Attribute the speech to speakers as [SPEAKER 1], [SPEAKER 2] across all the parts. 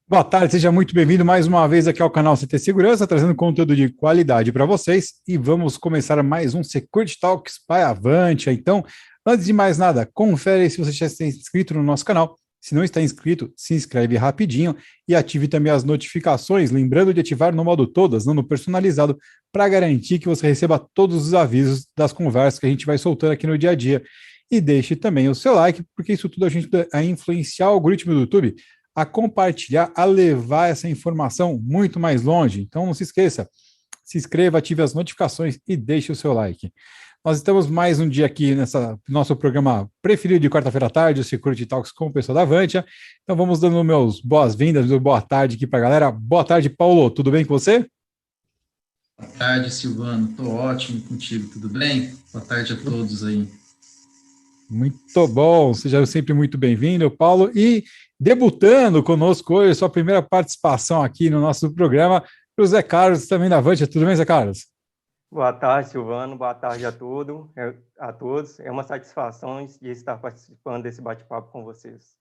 [SPEAKER 1] Boa tarde, seja muito bem-vindo mais uma vez aqui ao canal CT Segurança, trazendo conteúdo de qualidade para vocês. E vamos começar mais um Security Talks by Avantia. Então, antes de mais nada, confere se você já está inscrito no nosso canal. Se não está inscrito, se inscreve rapidinho e ative também as notificações, lembrando de ativar no modo todas, não no personalizado, para garantir que você receba todos os avisos das conversas que a gente vai soltando aqui no dia a dia. E deixe também o seu like, porque isso tudo ajuda a influenciar o algoritmo do YouTube a compartilhar, a levar essa informação muito mais longe. Então não se esqueça, se inscreva, ative as notificações e deixe o seu like. Nós estamos mais um dia aqui nessa nosso programa preferido de quarta-feira à tarde, o Security Talks com o pessoal da Avantia. Então vamos dando meus boas-vindas, meu boa tarde aqui para a galera. Boa tarde, Paulo, tudo bem com você?
[SPEAKER 2] Boa tarde, Silvano. Estou ótimo contigo, tudo bem? Boa tarde a todos aí.
[SPEAKER 1] Muito bom, seja sempre muito bem-vindo, Paulo. E debutando conosco hoje, sua primeira participação aqui no nosso programa, o Zé Carlos, também da Avantia. Tudo bem, Zé Carlos?
[SPEAKER 3] Boa tarde, Silvano. Boa tarde a todos. É uma satisfação de estar participando desse bate-papo com vocês.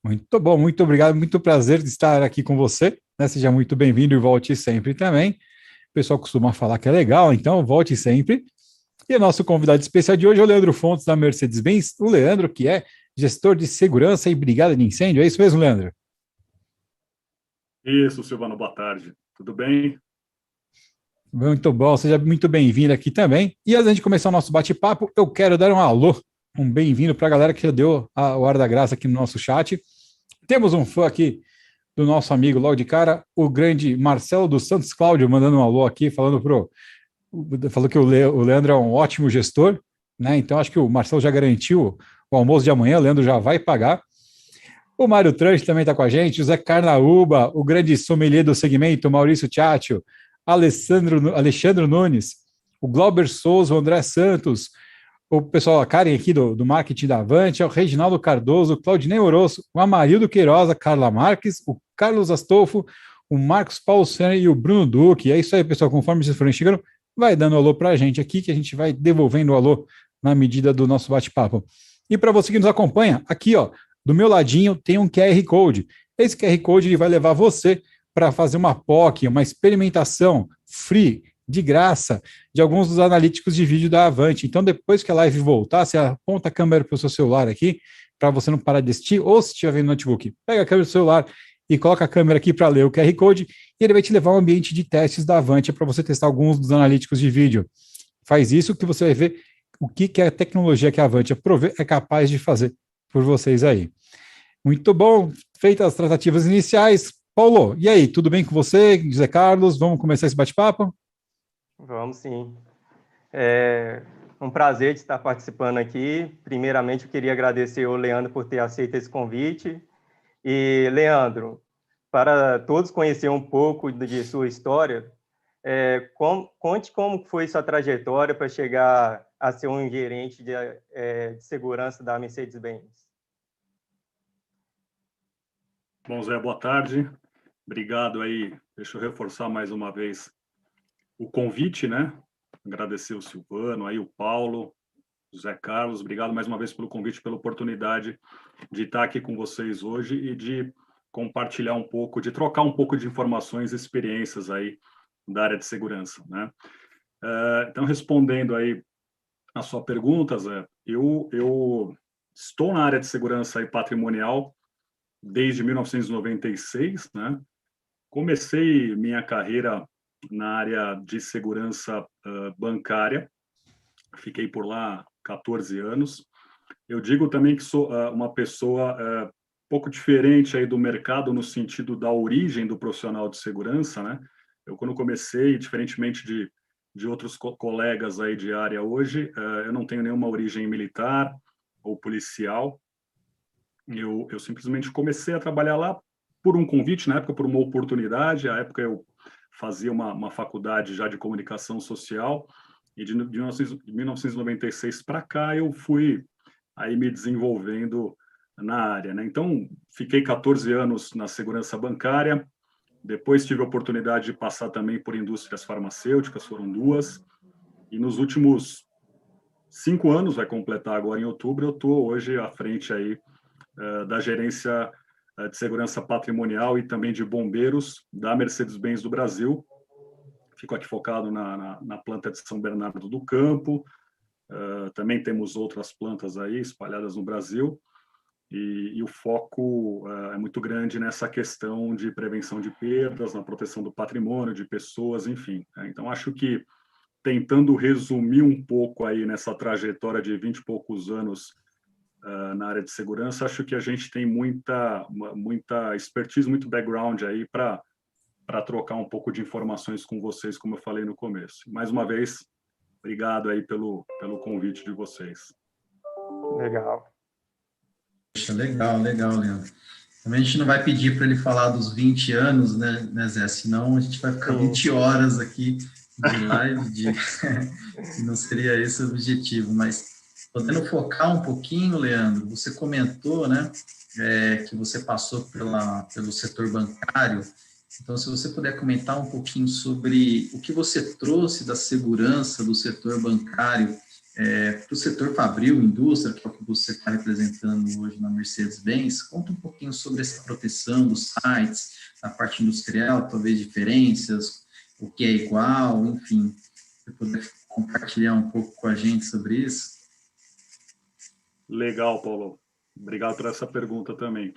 [SPEAKER 1] Muito bom, muito obrigado, muito prazer de estar aqui com você. Né? Seja muito bem-vindo e volte sempre também. O pessoal costuma falar que é legal, então volte sempre. E o nosso convidado especial de hoje é o Leandro Fontes, da Mercedes-Benz. O Leandro, que é gestor de segurança e brigada de incêndio. É isso mesmo, Leandro?
[SPEAKER 4] Isso, Silvano, boa tarde. Tudo bem?
[SPEAKER 1] Muito bom, seja muito bem-vindo aqui também. E antes de começar o nosso bate-papo, eu quero dar um alô, um bem-vindo para a galera que já deu o ar da graça aqui no nosso chat. Temos um fã aqui do nosso amigo logo de cara, o grande Marcelo dos Santos Cláudio, mandando um alô aqui, falou que o Leandro é um ótimo gestor, né? Então acho que o Marcelo já garantiu o almoço de amanhã, o Leandro já vai pagar. O Mário Tranche também está com a gente, o Zé Carnaúba, o grande sommelier do segmento, Maurício Tchatcho, Alexandre Nunes, o Glauber Souza, o André Santos, o pessoal, a Karen aqui do marketing da Avantia, o Reginaldo Cardoso, o Claudinei Orosso, o Amarildo Queiroz, a Carla Marques, o Carlos Astolfo, o Marcos Paulo Senna e o Bruno Duque. É isso aí, pessoal. Conforme vocês forem chegando, vai dando alô para a gente aqui, que a gente vai devolvendo o alô na medida do nosso bate-papo. E para você que nos acompanha, aqui, ó, do meu ladinho tem um QR Code. Esse QR Code ele vai levar você para fazer uma POC, uma experimentação free, de graça, de alguns dos analíticos de vídeo da Avante. Então, depois que a live voltar, você aponta a câmera para o seu celular aqui, para você não parar de assistir, ou se estiver vendo no notebook, pega a câmera do celular e coloca a câmera aqui para ler o QR Code, e ele vai te levar ao ambiente de testes da Avante para você testar alguns dos analíticos de vídeo. Faz isso que você vai ver o que a tecnologia que a Avante é capaz de fazer por vocês aí. Muito bom, feitas as tratativas iniciais. Paulo, e aí, tudo bem com você, José Carlos? Vamos começar esse bate-papo?
[SPEAKER 3] Vamos sim. É um prazer de estar participando aqui. Primeiramente, eu queria agradecer ao Leandro por ter aceito esse convite. E, Leandro, para todos conhecer um pouco de sua história, conte como foi sua trajetória para chegar a ser um gerente de segurança da Mercedes-Benz.
[SPEAKER 4] Bom, Zé, boa tarde. Obrigado aí. Deixa eu reforçar mais uma vez o convite, né? Agradecer o Silvano, aí o Paulo, o Zé Carlos. Obrigado mais uma vez pelo convite, pela oportunidade de estar aqui com vocês hoje e de compartilhar um pouco, de trocar um pouco de informações e experiências aí da área de segurança, né? Então, respondendo aí a sua pergunta, Zé, eu estou na área de segurança aí patrimonial desde 1996, né? Comecei minha carreira na área de segurança bancária, fiquei por lá 14 anos. Eu digo também que sou uma pessoa pouco diferente aí do mercado no sentido da origem do profissional de segurança, né? Eu, quando comecei, diferentemente de outros colegas aí de área hoje, eu não tenho nenhuma origem militar ou policial. Eu simplesmente comecei a trabalhar lá por um convite, na época por uma oportunidade. À época eu fazia uma faculdade já de comunicação social e de 1996 para cá eu fui aí me desenvolvendo na área, né? Então, fiquei 14 anos na segurança bancária, depois tive a oportunidade de passar também por indústrias farmacêuticas, foram duas, e nos últimos 5 anos, vai completar agora em outubro, eu estou hoje à frente aí da gerência de segurança patrimonial e também de bombeiros da Mercedes-Benz do Brasil. Fico aqui focado na planta de São Bernardo do Campo. Também temos outras plantas aí espalhadas no Brasil. E o foco é muito grande nessa questão de prevenção de perdas, na proteção do patrimônio, de pessoas, enfim. Então, acho que, tentando resumir um pouco aí nessa trajetória de 20 e poucos anos na área de segurança, acho que a gente tem muita expertise, muito background aí para trocar um pouco de informações com vocês, como eu falei no começo. Mais uma vez, obrigado aí pelo convite de vocês.
[SPEAKER 3] Legal.
[SPEAKER 2] Poxa, legal, Leandro. Também a gente não vai pedir para ele falar dos 20 anos, né, Zé? Senão a gente vai ficar 20 horas aqui de live, e não seria esse o objetivo. Mas, podendo focar um pouquinho, Leandro, você comentou, né, que você passou pelo setor bancário. Então, se você puder comentar um pouquinho sobre o que você trouxe da segurança do setor bancário para o setor fabril, indústria, que é o que você está representando hoje na Mercedes-Benz, conta um pouquinho sobre essa proteção dos sites, na parte industrial, talvez diferenças, o que é igual, enfim, se você puder compartilhar um pouco com a gente sobre isso.
[SPEAKER 4] Legal, Paulo. Obrigado por essa pergunta também.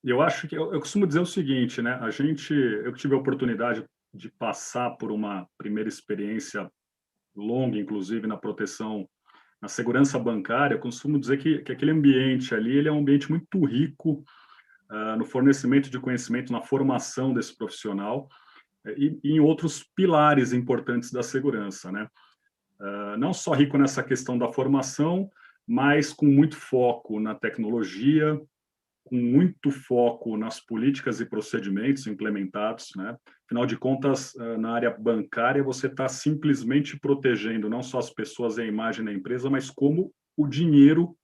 [SPEAKER 4] Eu acho que eu costumo dizer o seguinte, né? Eu tive a oportunidade de passar por uma primeira experiência longa, inclusive na proteção, na segurança bancária. Eu costumo dizer que aquele ambiente ali, ele é um ambiente muito rico no fornecimento de conhecimento, na formação desse profissional e em outros pilares importantes da segurança, né? Não só rico nessa questão da formação, mas com muito foco na tecnologia, com muito foco nas políticas e procedimentos implementados, né? Afinal de contas, na área bancária, você está simplesmente protegendo não só as pessoas e a imagem da empresa, mas como o dinheiro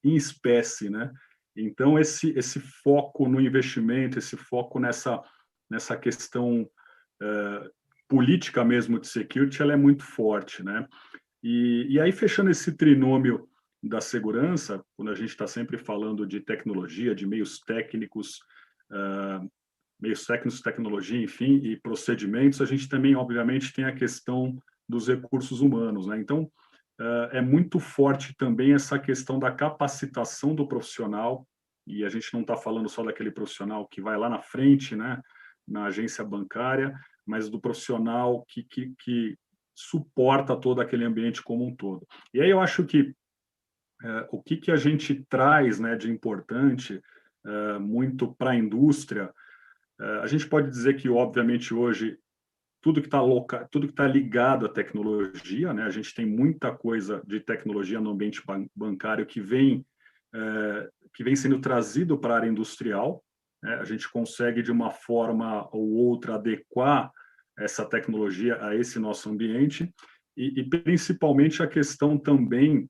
[SPEAKER 4] em espécie, né? Então, esse foco no investimento, esse foco nessa questão política mesmo de security, ela é muito forte, né? E aí, fechando esse trinômio da segurança, quando a gente está sempre falando de tecnologia, de meios técnicos, tecnologia, enfim, e procedimentos, a gente também, obviamente, tem a questão dos recursos humanos, né? Então, é muito forte também essa questão da capacitação do profissional, e a gente não está falando só daquele profissional que vai lá na frente, né, na agência bancária, mas do profissional que suporta todo aquele ambiente como um todo. E aí eu acho que o que a gente traz, né, de importante muito para a indústria, a gente pode dizer que, obviamente, hoje, tudo que está ligado à tecnologia, né, a gente tem muita coisa de tecnologia no ambiente bancário que vem sendo trazido para a área industrial, né, a gente consegue, de uma forma ou outra, adequar essa tecnologia a esse nosso ambiente, e principalmente a questão também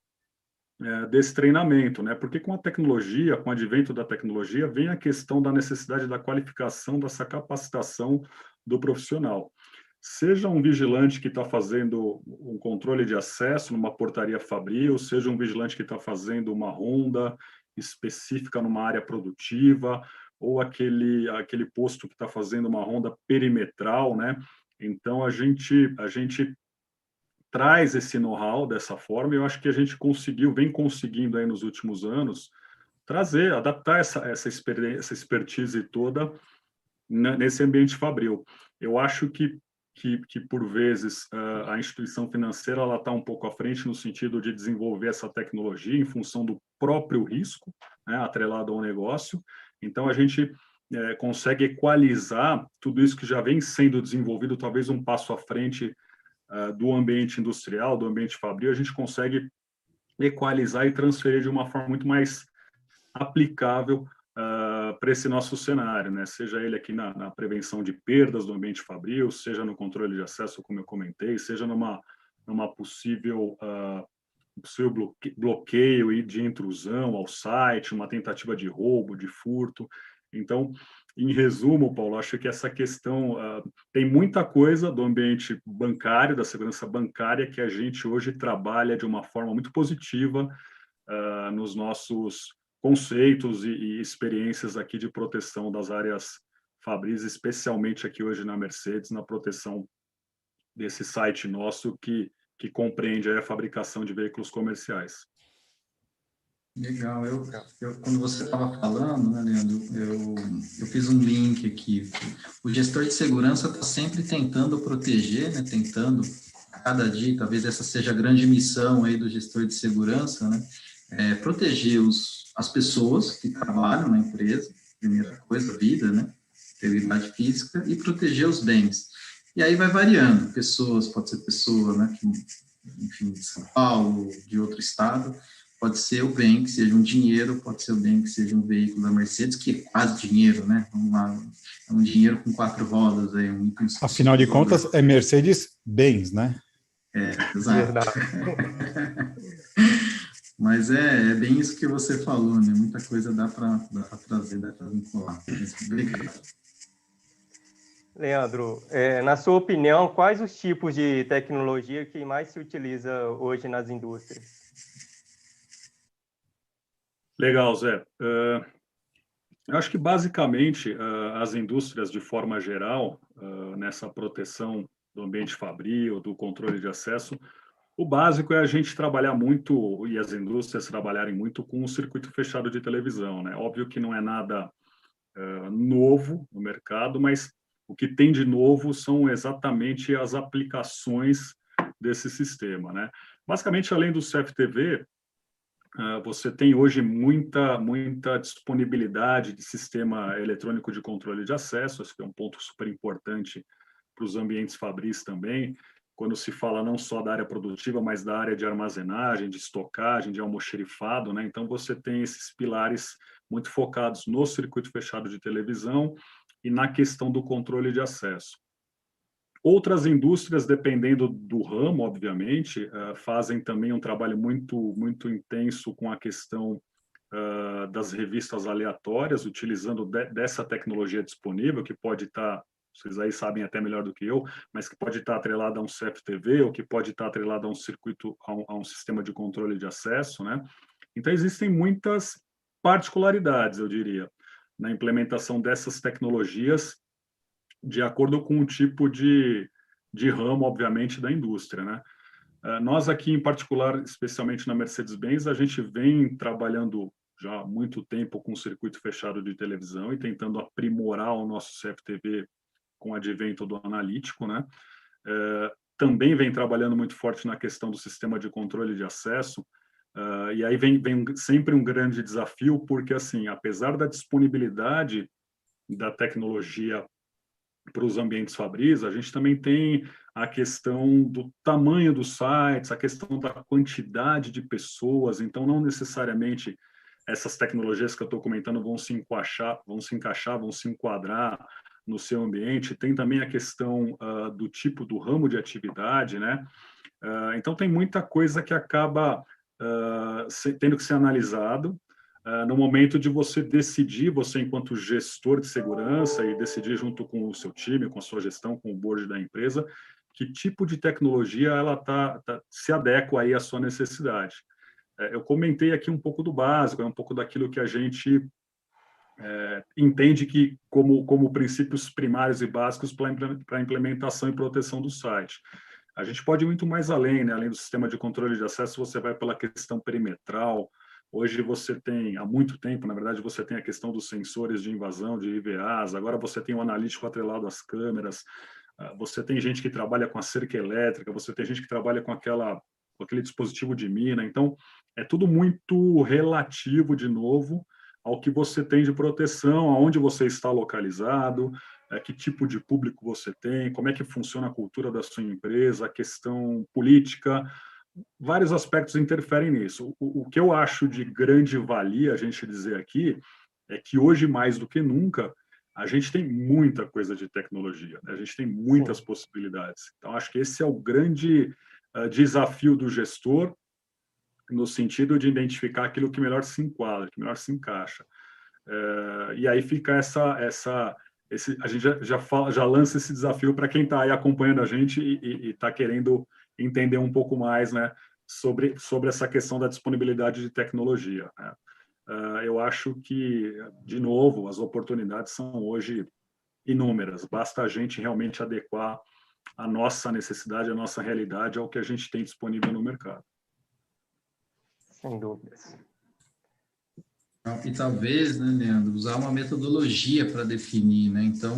[SPEAKER 4] desse treinamento, né? Porque com a tecnologia, com o advento da tecnologia, vem a questão da necessidade da qualificação, dessa capacitação do profissional. Seja um vigilante que está fazendo um controle de acesso numa portaria fabril, seja um vigilante que está fazendo uma ronda específica numa área produtiva, ou aquele posto que está fazendo uma ronda perimetral, né? Então, a gente traz esse know-how dessa forma, e eu acho que a gente vem conseguindo aí nos últimos anos adaptar essa expertise toda nesse ambiente fabril. Eu acho que por vezes a instituição financeira ela está um pouco à frente no sentido de desenvolver essa tecnologia em função do próprio risco, né, atrelado ao negócio. Então a gente consegue equalizar tudo isso que já vem sendo desenvolvido, talvez um passo à frente do ambiente industrial, do ambiente fabril, a gente consegue equalizar e transferir de uma forma muito mais aplicável para esse nosso cenário, né? Seja ele aqui na prevenção de perdas do ambiente fabril, seja no controle de acesso, como eu comentei, seja numa possível bloqueio de intrusão ao site, uma tentativa de roubo, de furto. Então, em resumo, Paulo, acho que essa questão tem muita coisa do ambiente bancário, da segurança bancária, que a gente hoje trabalha de uma forma muito positiva nos nossos conceitos e experiências aqui de proteção das áreas Fabris, especialmente aqui hoje na Mercedes, na proteção desse site nosso que compreende aí a fabricação de veículos comerciais.
[SPEAKER 2] Legal. Quando você estava falando, né, Leandro, eu fiz um link aqui. O gestor de segurança está sempre tentando proteger, né, tentando, cada dia, talvez essa seja a grande missão aí do gestor de segurança, né, proteger as pessoas que trabalham na empresa, primeira coisa, a vida, né, integridade física, e proteger os bens. E aí vai variando, pessoas, pode ser pessoa, né, que, enfim, de São Paulo, de outro estado, pode ser o bem que seja um dinheiro, pode ser o bem que seja um veículo da Mercedes, que é quase dinheiro, né? Vamos lá, é um dinheiro com 4 rodas. Aí,
[SPEAKER 1] afinal de contas, é Mercedes-Benz, né?
[SPEAKER 2] Exato. Mas é bem isso que você falou, né? Muita coisa dá para trazer, dá para vincular. Obrigado.
[SPEAKER 3] Leandro, na sua opinião, quais os tipos de tecnologia que mais se utiliza hoje nas indústrias?
[SPEAKER 4] Legal, Zé. Eu acho que, basicamente, as indústrias, de forma geral, nessa proteção do ambiente fabril, do controle de acesso, o básico é a gente trabalhar muito, e as indústrias trabalharem muito com o circuito fechado de televisão, né? Óbvio que não é nada novo no mercado, mas o que tem de novo são exatamente as aplicações desse sistema, né? Basicamente, além do CFTV, você tem hoje muita disponibilidade de sistema eletrônico de controle de acesso, esse é um ponto super importante para os ambientes fabris também, quando se fala não só da área produtiva, mas da área de armazenagem, de estocagem, de almoxerifado, né? Então, você tem esses pilares muito focados no circuito fechado de televisão e na questão do controle de acesso. Outras indústrias, dependendo do ramo, obviamente, fazem também um trabalho muito intenso com a questão das revistas aleatórias, utilizando dessa tecnologia disponível, que pode estar, vocês aí sabem até melhor do que eu, mas que pode estar atrelada a um CFTV, ou que pode estar atrelada a um circuito, a um sistema de controle de acesso, né? Então, existem muitas particularidades, eu diria, na implementação dessas tecnologias, de acordo com o tipo de ramo, obviamente, da indústria, né? Nós aqui, em particular, especialmente na Mercedes-Benz, a gente vem trabalhando já há muito tempo com o circuito fechado de televisão e tentando aprimorar o nosso CFTV com o advento do analítico, né? Também vem trabalhando muito forte na questão do sistema de controle de acesso, e aí vem sempre um grande desafio, porque, assim, apesar da disponibilidade da tecnologia para os ambientes fabris, a gente também tem a questão do tamanho dos sites, a questão da quantidade de pessoas, então não necessariamente essas tecnologias que eu estou comentando vão se encaixar, vão se enquadrar no seu ambiente. Tem também a questão do tipo do ramo de atividade, né? Então tem muita coisa que acaba tendo que ser analisado no momento de você decidir, você enquanto gestor de segurança, e decidir junto com o seu time, com a sua gestão, com o board da empresa, que tipo de tecnologia ela se adequa aí à sua necessidade. Eu comentei aqui um pouco do básico, um pouco daquilo que a gente entende que como princípios primários e básicos para a implementação e proteção do site. A gente pode ir muito mais além, né? Além do sistema de controle de acesso, você vai pela questão perimetral. Hoje você tem, há muito tempo, na verdade, você tem a questão dos sensores de invasão, de IVAs, agora você tem o analítico atrelado às câmeras, você tem gente que trabalha com a cerca elétrica, você tem gente que trabalha com aquele dispositivo de mina, então é tudo muito relativo, de novo, ao que você tem de proteção, aonde você está localizado, que tipo de público você tem, como é que funciona a cultura da sua empresa, a questão política, vários aspectos interferem nisso. O que eu acho de grande valia a gente dizer aqui é que hoje, mais do que nunca, a gente tem muita coisa de tecnologia, né? A gente tem muitas possibilidades. Então, acho que esse é o grande desafio do gestor, no sentido de identificar aquilo que melhor se enquadra, que melhor se encaixa. E aí fica a gente já lança esse desafio para quem está aí acompanhando a gente e está querendo entender um pouco mais, né, sobre essa questão da disponibilidade de tecnologia, né? eu acho que, de novo, as oportunidades são hoje inúmeras. Basta a gente realmente adequar a nossa necessidade, a nossa realidade ao que a gente tem disponível no mercado.
[SPEAKER 3] Sem dúvidas.
[SPEAKER 2] E talvez, né, Leandro, usar uma metodologia para definir, né? Então,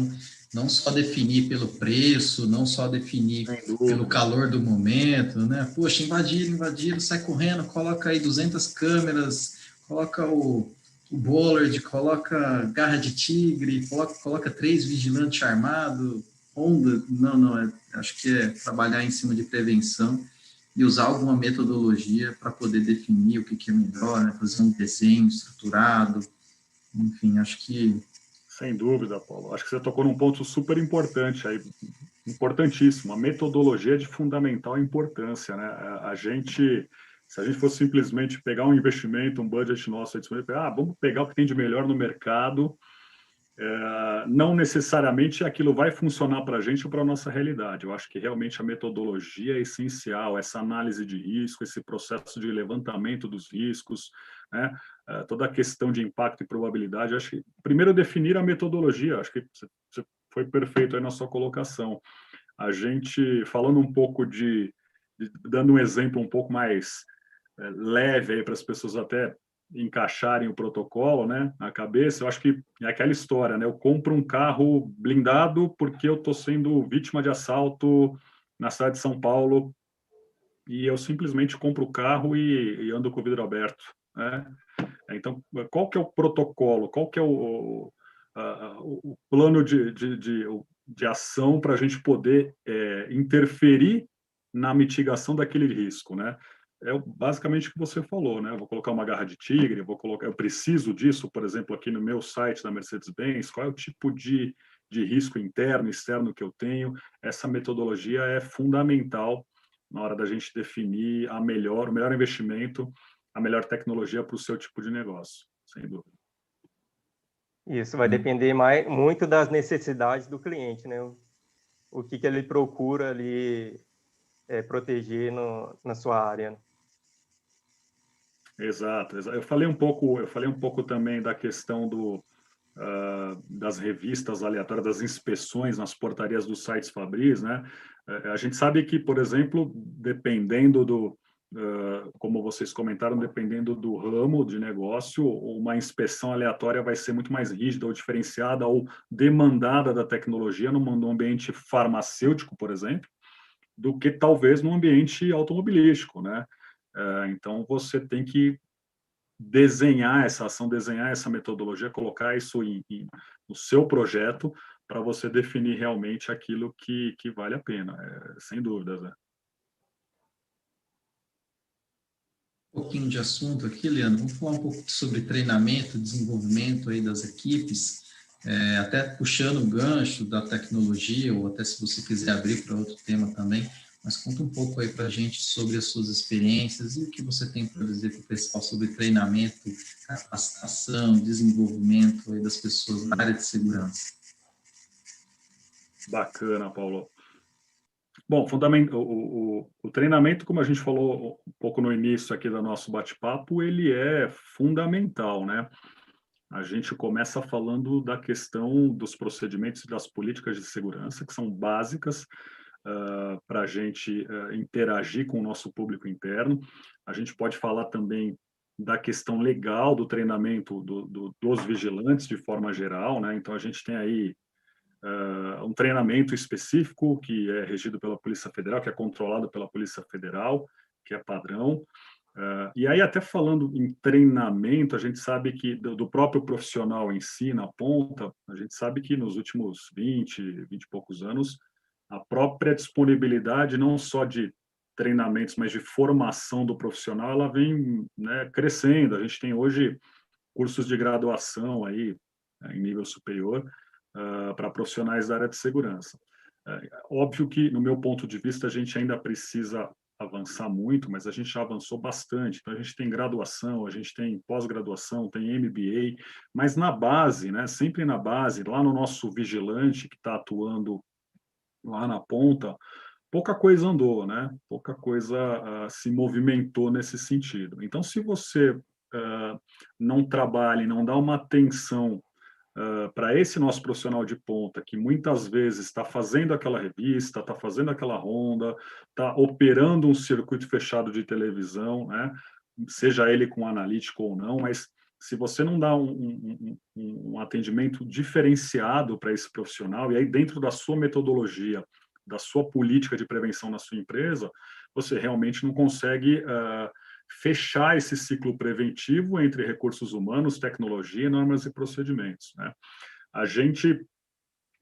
[SPEAKER 2] não só definir pelo preço, não só definir pelo calor do momento, né? Poxa, invadiram, sai correndo, coloca aí 200 câmeras, coloca o bollard, coloca garra de tigre, coloca 3 vigilantes armados, onda. Não, acho que é trabalhar em cima de prevenção e usar alguma metodologia para poder definir o que é melhor, né? Fazer um desenho estruturado, enfim, acho que...
[SPEAKER 4] Sem dúvida, Paulo. Acho que você tocou num ponto super importante aí, importantíssimo. A metodologia é de fundamental importância, né? Se a gente fosse simplesmente pegar um investimento, um budget nosso, vamos pegar o que tem de melhor no mercado, não necessariamente aquilo vai funcionar para a gente ou para a nossa realidade. Eu acho que realmente a metodologia é essencial, essa análise de risco, esse processo de levantamento dos riscos, né? Toda a questão de impacto e probabilidade. Eu acho que, primeiro, definir a metodologia. Acho que você foi perfeito aí na sua colocação. A gente, falando um pouco dando um exemplo um pouco mais leve aí para as pessoas até encaixarem o protocolo, né, na cabeça, eu acho que é aquela história, né, eu compro um carro blindado porque eu estou sendo vítima de assalto na cidade de São Paulo e eu simplesmente compro o carro e ando com o vidro aberto, né? Então, qual que é o protocolo, qual que é o plano de ação para a gente poder interferir na mitigação daquele risco, né? É basicamente o que você falou, né? Eu vou colocar uma garra de tigre, eu preciso disso, por exemplo, aqui no meu site da Mercedes-Benz, qual é o tipo de risco interno, externo que eu tenho? Essa metodologia é fundamental na hora da gente definir o melhor investimento, a melhor tecnologia para o seu tipo de negócio, sem dúvida.
[SPEAKER 3] Isso vai depender muito das necessidades do cliente, né? O que ele procura ali proteger na sua área, né?
[SPEAKER 4] Exato. Eu falei um pouco também da questão das revistas aleatórias, das inspeções nas portarias dos sites Fabris, né? A gente sabe que, por exemplo, dependendo como vocês comentaram, dependendo do ramo de negócio, uma inspeção aleatória vai ser muito mais rígida ou diferenciada ou demandada da tecnologia num ambiente farmacêutico, por exemplo, do que talvez num ambiente automobilístico, né? Então, você tem que desenhar essa ação, desenhar essa metodologia, colocar isso no seu projeto para você definir realmente aquilo que vale a pena, sem dúvidas, né?
[SPEAKER 2] Um pouquinho de assunto aqui, Leandro. Vamos falar um pouco sobre treinamento, desenvolvimento aí das equipes, até puxando o gancho da tecnologia, ou até se você quiser abrir para outro tema também, mas conta um pouco aí para a gente sobre as suas experiências e o que você tem para dizer para o pessoal sobre treinamento, capacitação, desenvolvimento aí das pessoas na área de segurança.
[SPEAKER 4] Bacana, Paulo. Bom, o treinamento, como a gente falou um pouco no início aqui do nosso bate-papo, ele é fundamental, né? A gente começa falando da questão dos procedimentos e das políticas de segurança, que são básicas para a gente interagir com o nosso público interno. A gente pode falar também da questão legal do treinamento dos vigilantes de forma geral, né? Então, a gente tem aí um treinamento específico que é regido pela Polícia Federal, que é controlado pela Polícia Federal, que é padrão. E aí, até falando em treinamento, a gente sabe que do próprio profissional em si, na ponta, a gente sabe que nos últimos 20 e poucos anos, a própria disponibilidade, não só de treinamentos, mas de formação do profissional, ela vem, né, crescendo. A gente tem hoje cursos de graduação aí, em nível superior, para profissionais da área de segurança. Óbvio que, no meu ponto de vista, a gente ainda precisa avançar muito, mas a gente já avançou bastante. Então, a gente tem graduação, a gente tem pós-graduação, tem MBA, mas na base, né, sempre na base, lá no nosso vigilante que está atuando lá na ponta, pouca coisa andou, né? Pouca coisa se movimentou nesse sentido. Então, se você não trabalha e não dá uma atenção para esse nosso profissional de ponta, que muitas vezes está fazendo aquela revista, está fazendo aquela ronda, está operando um circuito fechado de televisão, né? Seja ele com analítico ou não, mas se você não dá um atendimento diferenciado para esse profissional, e aí dentro da sua metodologia, da sua política de prevenção na sua empresa, você realmente não consegue fechar esse ciclo preventivo entre recursos humanos, tecnologia, normas e procedimentos, né?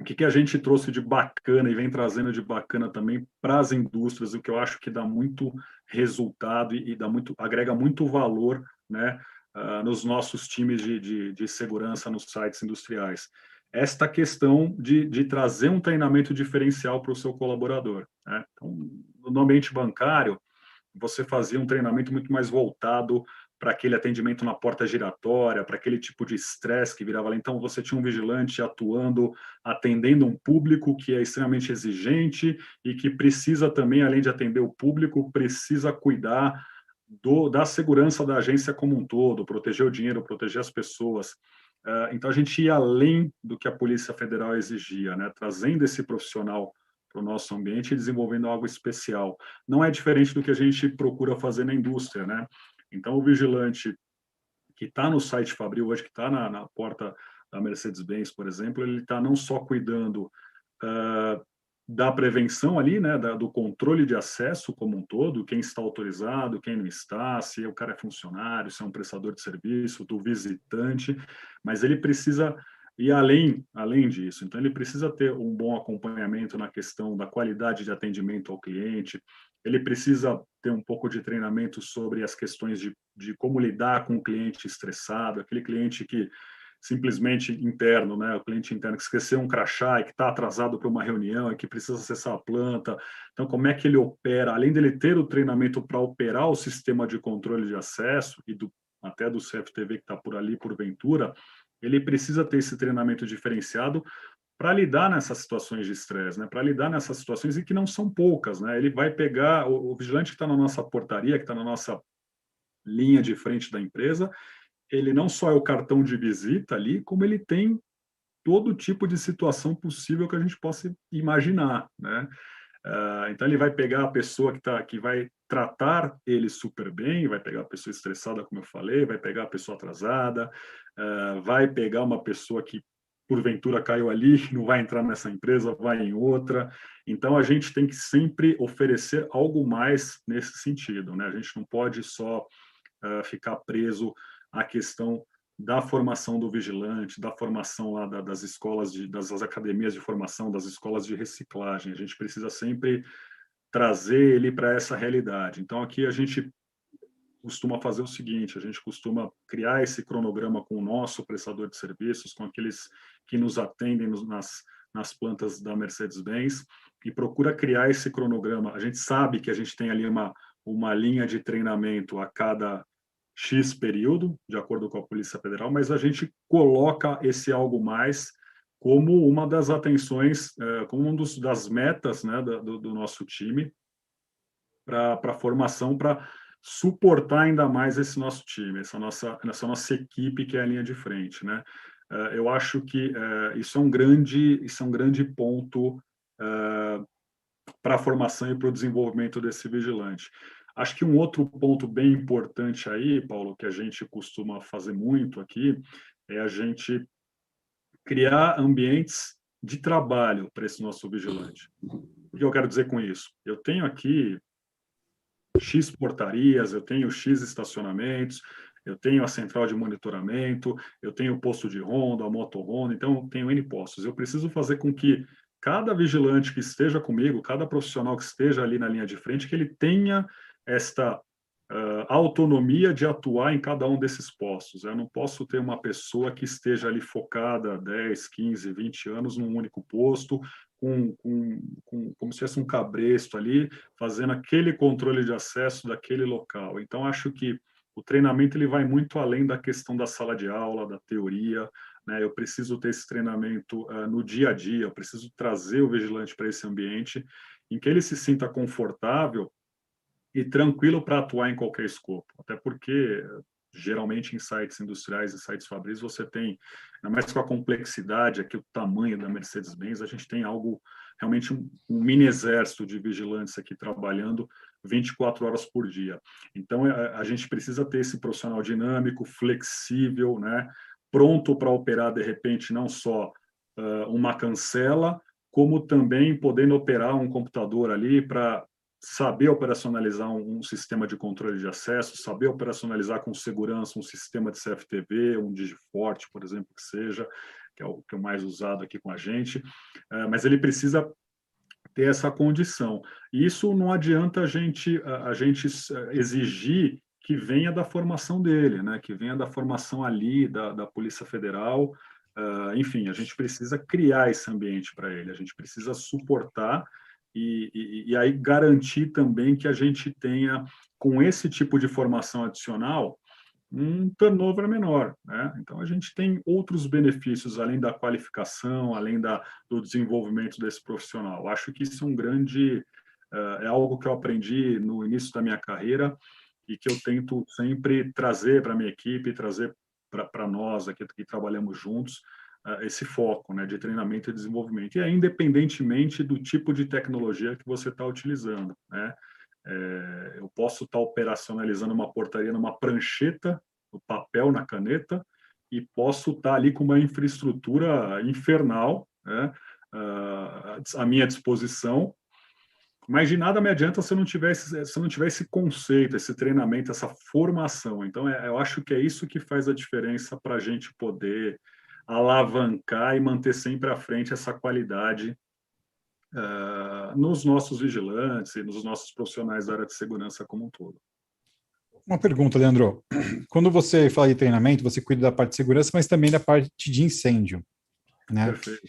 [SPEAKER 4] O que a gente trouxe de bacana e vem trazendo de bacana também para as indústrias, o que eu acho que dá muito resultado e agrega muito valor, né, nos nossos times de segurança nos sites industriais. Esta questão de trazer um treinamento diferencial para o seu colaborador, né? Então, no ambiente bancário, você fazia um treinamento muito mais voltado para aquele atendimento na porta giratória, para aquele tipo de estresse que virava lá. Então, você tinha um vigilante atuando, atendendo um público que é extremamente exigente e que precisa também, além de atender o público, precisa cuidar da segurança da agência como um todo, proteger o dinheiro, proteger as pessoas. Então, a gente ia além do que a Polícia Federal exigia, né? Trazendo esse profissional para o nosso ambiente e desenvolvendo algo especial. Não é diferente do que a gente procura fazer na indústria, né? Então, o vigilante que está no site Fabril hoje, que está na porta da Mercedes-Benz, por exemplo, ele está não só cuidando da prevenção ali, né, do controle de acesso como um todo, quem está autorizado, quem não está, se o cara é funcionário, se é um prestador de serviço, do visitante, mas ele precisa ir além disso. Então, ele precisa ter um bom acompanhamento na questão da qualidade de atendimento ao cliente, ele precisa ter um pouco de treinamento sobre as questões de como lidar com o cliente estressado, aquele cliente que simplesmente interno, né? O cliente interno que esqueceu um crachá e que está atrasado para uma reunião e que precisa acessar a planta. Então, como é que ele opera? Além dele ter o treinamento para operar o sistema de controle de acesso e até do CFTV que está por ali, porventura, ele precisa ter esse treinamento diferenciado para lidar nessas situações de estresse, né? Para lidar nessas situações e que não são poucas, né? Ele vai pegar o vigilante que está na nossa portaria, que está na nossa linha de frente da empresa, ele não só é o cartão de visita ali, como ele tem todo tipo de situação possível que a gente possa imaginar, né? Então ele vai pegar a pessoa que vai tratar ele super bem, vai pegar a pessoa estressada, como eu falei, vai pegar a pessoa atrasada, vai pegar uma pessoa que porventura caiu ali, não vai entrar nessa empresa, vai em outra. Então a gente tem que sempre oferecer algo mais nesse sentido, né? A gente não pode só ficar preso à questão da formação do vigilante, da formação lá das escolas, das academias de formação, das escolas de reciclagem. A gente precisa sempre trazer ele para essa realidade. Então, aqui a gente costuma fazer o seguinte, a gente costuma criar esse cronograma com o nosso prestador de serviços, com aqueles que nos atendem nas plantas da Mercedes-Benz, e procura criar esse cronograma. A gente sabe que a gente tem ali uma linha de treinamento a cada X período, de acordo com a Polícia Federal, mas a gente coloca esse algo mais como uma das atenções, como uma das metas, né, do nosso time para a formação, para suportar ainda mais esse nosso time, essa nossa equipe que é a linha de frente, né? Eu acho que isso é um grande ponto para a formação e para o desenvolvimento desse vigilante. Acho que um outro ponto bem importante aí, Paulo, que a gente costuma fazer muito aqui, é a gente criar ambientes de trabalho para esse nosso vigilante. O que eu quero dizer com isso? Eu tenho aqui X portarias, eu tenho X estacionamentos, eu tenho a central de monitoramento, eu tenho o posto de ronda, a motorronda, então eu tenho N postos. Eu preciso fazer com que cada vigilante que esteja comigo, cada profissional que esteja ali na linha de frente, que ele tenha esta autonomia de atuar em cada um desses postos. Eu não posso ter uma pessoa que esteja ali focada 10, 15, 20 anos num único posto, como se fosse um cabresto ali, fazendo aquele controle de acesso daquele local. Então, acho que o treinamento ele vai muito além da questão da sala de aula, da teoria, né? Eu preciso ter esse treinamento no dia a dia, eu preciso trazer o vigilante para esse ambiente em que ele se sinta confortável e tranquilo para atuar em qualquer escopo. Até porque geralmente em sites industriais e sites fabris, você tem, ainda mais com a complexidade, aqui o tamanho da Mercedes-Benz, a gente tem algo, realmente um mini exército de vigilantes aqui trabalhando 24 horas por dia. Então, a gente precisa ter esse profissional dinâmico, flexível, né, pronto para operar, de repente, não só uma cancela, como também podendo operar um computador ali para saber operacionalizar um sistema de controle de acesso, saber operacionalizar com segurança um sistema de CFTV, um Digiforte, por exemplo, que seja, que é o mais usado aqui com a gente, mas ele precisa ter essa condição. E isso não adianta a gente exigir que venha da formação dele, né? Que venha da formação ali da Polícia Federal. Enfim, a gente precisa criar esse ambiente para ele, a gente precisa suportar e aí garantir também que a gente tenha, com esse tipo de formação adicional, um turnover menor, né? Então, a gente tem outros benefícios, além da qualificação, além do desenvolvimento desse profissional. Acho que isso é algo que eu aprendi no início da minha carreira e que eu tento sempre trazer para a minha equipe, trazer para nós aqui que trabalhamos juntos, esse foco, né, de treinamento e desenvolvimento. E é independentemente do tipo de tecnologia que você está utilizando, né? Eu posso estar operacionalizando uma portaria numa prancheta, no papel, na caneta, e posso estar ali com uma infraestrutura infernal, né, à minha disposição, mas de nada me adianta se eu não tiver esse conceito, esse treinamento, essa formação. Então, eu acho que é isso que faz a diferença para a gente poder alavancar e manter sempre à frente essa qualidade nos nossos vigilantes e nos nossos profissionais da área de segurança como um todo.
[SPEAKER 1] Uma pergunta, Leandro. Quando você fala de treinamento, você cuida da parte de segurança, mas também da parte de incêndio, né?
[SPEAKER 4] Perfeito.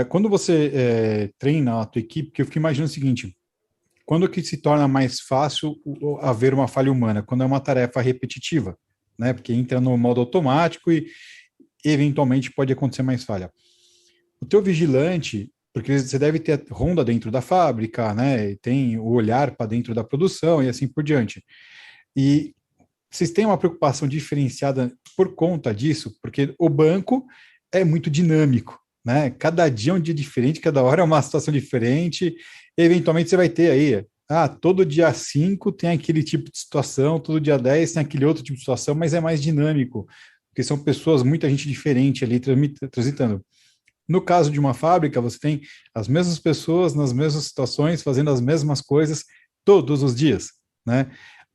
[SPEAKER 1] Quando você treina a tua equipe, que eu fico imaginando o seguinte, quando que se torna mais fácil haver uma falha humana? Quando é uma tarefa repetitiva, né? Porque entra no modo automático e eventualmente pode acontecer mais falha. O teu vigilante, porque você deve ter ronda dentro da fábrica, né? Tem o olhar para dentro da produção e assim por diante. E vocês têm uma preocupação diferenciada por conta disso, porque o banco é muito dinâmico, né? Cada dia é um dia diferente, cada hora é uma situação diferente. Eventualmente você vai ter aí, todo dia 5 tem aquele tipo de situação, todo dia 10 tem aquele outro tipo de situação, mas é mais dinâmico, porque são pessoas, muita gente diferente ali transitando. No caso de uma fábrica, você tem as mesmas pessoas nas mesmas situações, fazendo as mesmas coisas todos os dias, né?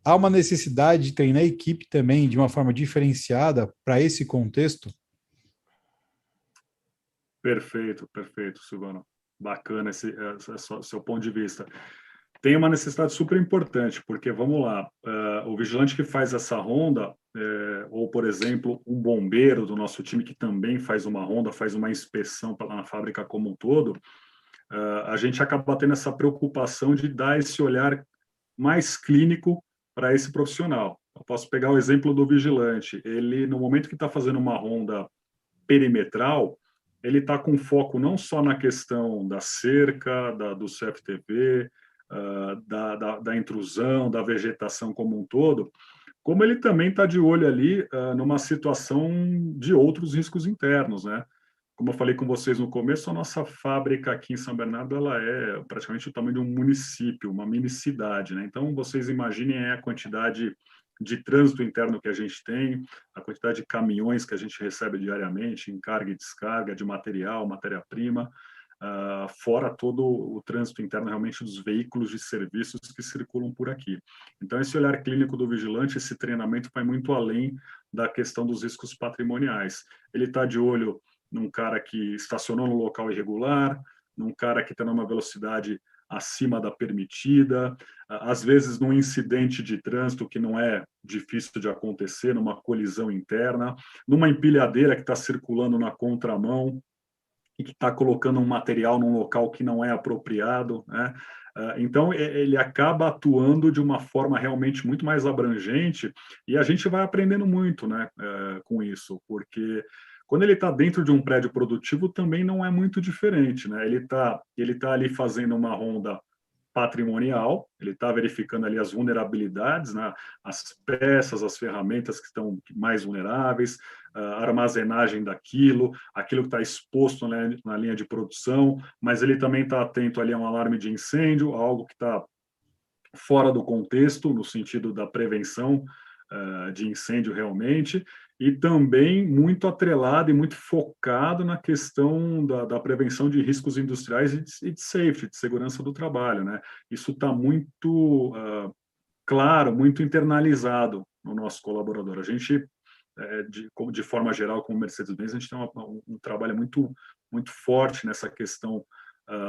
[SPEAKER 1] Há uma necessidade de treinar a equipe também de uma forma diferenciada para esse contexto?
[SPEAKER 4] Perfeito, Silvano. Bacana esse seu ponto de vista. Tem uma necessidade super importante, porque, vamos lá, o vigilante que faz essa ronda, ou, por exemplo, um bombeiro do nosso time que também faz uma ronda, faz uma inspeção na fábrica como um todo, a gente acaba tendo essa preocupação de dar esse olhar mais clínico para esse profissional. Eu posso pegar o exemplo do vigilante. Ele, no momento que está fazendo uma ronda perimetral, ele está com foco não só na questão da cerca, do CFTV, da intrusão, da vegetação como um todo, como ele também está de olho ali numa situação de outros riscos internos, né? Como eu falei com vocês no começo, a nossa fábrica aqui em São Bernardo ela é praticamente o tamanho de um município, uma mini cidade, né? Então, vocês imaginem a quantidade de trânsito interno que a gente tem, a quantidade de caminhões que a gente recebe diariamente, em carga e descarga de material, matéria-prima, fora todo o trânsito interno realmente dos veículos de serviços que circulam por aqui. Então, esse olhar clínico do vigilante, esse treinamento vai muito além da questão dos riscos patrimoniais. Ele está de olho num cara que estacionou no local irregular, num cara que está numa velocidade acima da permitida, às vezes num incidente de trânsito que não é difícil de acontecer, numa colisão interna, numa empilhadeira que está circulando na contramão e que está colocando um material num local que não é apropriado, né? Então, ele acaba atuando de uma forma realmente muito mais abrangente e a gente vai aprendendo muito, né, com isso, porque quando ele está dentro de um prédio produtivo também não é muito diferente, né? Ele tá ali fazendo uma ronda patrimonial, ele está verificando ali as vulnerabilidades, né? As peças, as ferramentas que estão mais vulneráveis, a armazenagem daquilo, aquilo que está exposto na linha de produção, mas ele também está atento ali a um alarme de incêndio, algo que está fora do contexto, no sentido da prevenção de incêndio realmente, e também muito atrelado e muito focado na questão da prevenção de riscos industriais e de safety, de segurança do trabalho, né? Isso está muito claro, muito internalizado no nosso colaborador. A gente, de forma geral, como Mercedes-Benz, a gente tem um trabalho muito forte nessa questão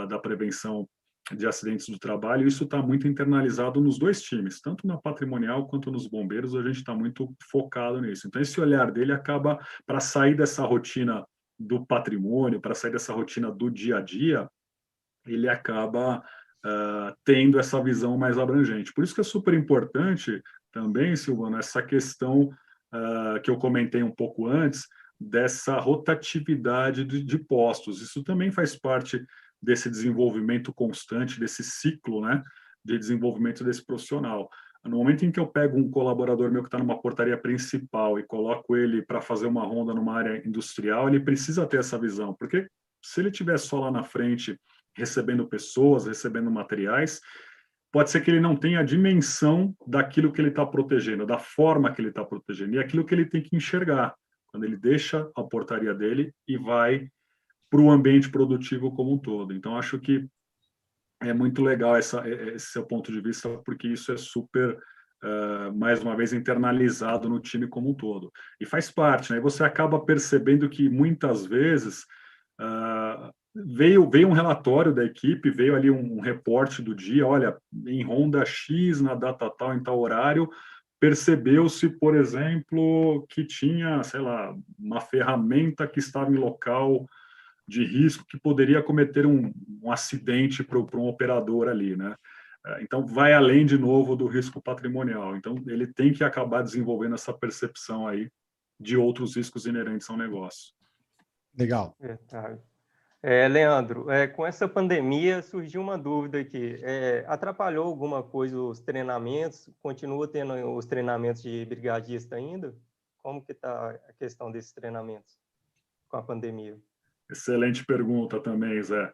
[SPEAKER 4] da prevenção de acidentes do trabalho, e isso está muito internalizado nos dois times, tanto na patrimonial quanto nos bombeiros, a gente está muito focado nisso. Então, esse olhar dele acaba, para sair dessa rotina do patrimônio, para sair dessa rotina do dia a dia, ele acaba tendo essa visão mais abrangente. Por isso que é super importante também, Silvano, essa questão que eu comentei um pouco antes, dessa rotatividade de postos. Isso também faz parte desse desenvolvimento constante, desse ciclo, né, de desenvolvimento desse profissional. No momento em que eu pego um colaborador meu que está numa portaria principal e coloco ele para fazer uma ronda numa área industrial, ele precisa ter essa visão, porque se ele estiver só lá na frente recebendo pessoas, recebendo materiais, pode ser que ele não tenha a dimensão daquilo que ele está protegendo, da forma que ele está protegendo, e aquilo que ele tem que enxergar quando ele deixa a portaria dele e vai para o ambiente produtivo como um todo. Então, acho que é muito legal esse seu ponto de vista, porque isso é super, mais uma vez, internalizado no time como um todo. E faz parte, né? E você acaba percebendo que, muitas vezes, veio um relatório da equipe, veio ali um reporte do dia, olha, em ronda X, na data tal, em tal horário, percebeu-se, por exemplo, que tinha, sei lá, uma ferramenta que estava em local de risco que poderia cometer um acidente para um operador ali, né? Então, vai além, de novo, do risco patrimonial. Então, ele tem que acabar desenvolvendo essa percepção aí de outros riscos inerentes ao negócio.
[SPEAKER 1] Legal.
[SPEAKER 3] Leandro, com essa pandemia surgiu uma dúvida aqui. Atrapalhou alguma coisa os treinamentos? Continua tendo os treinamentos de brigadista ainda? Como que está a questão desses treinamentos com a pandemia?
[SPEAKER 4] Excelente pergunta também, Zé.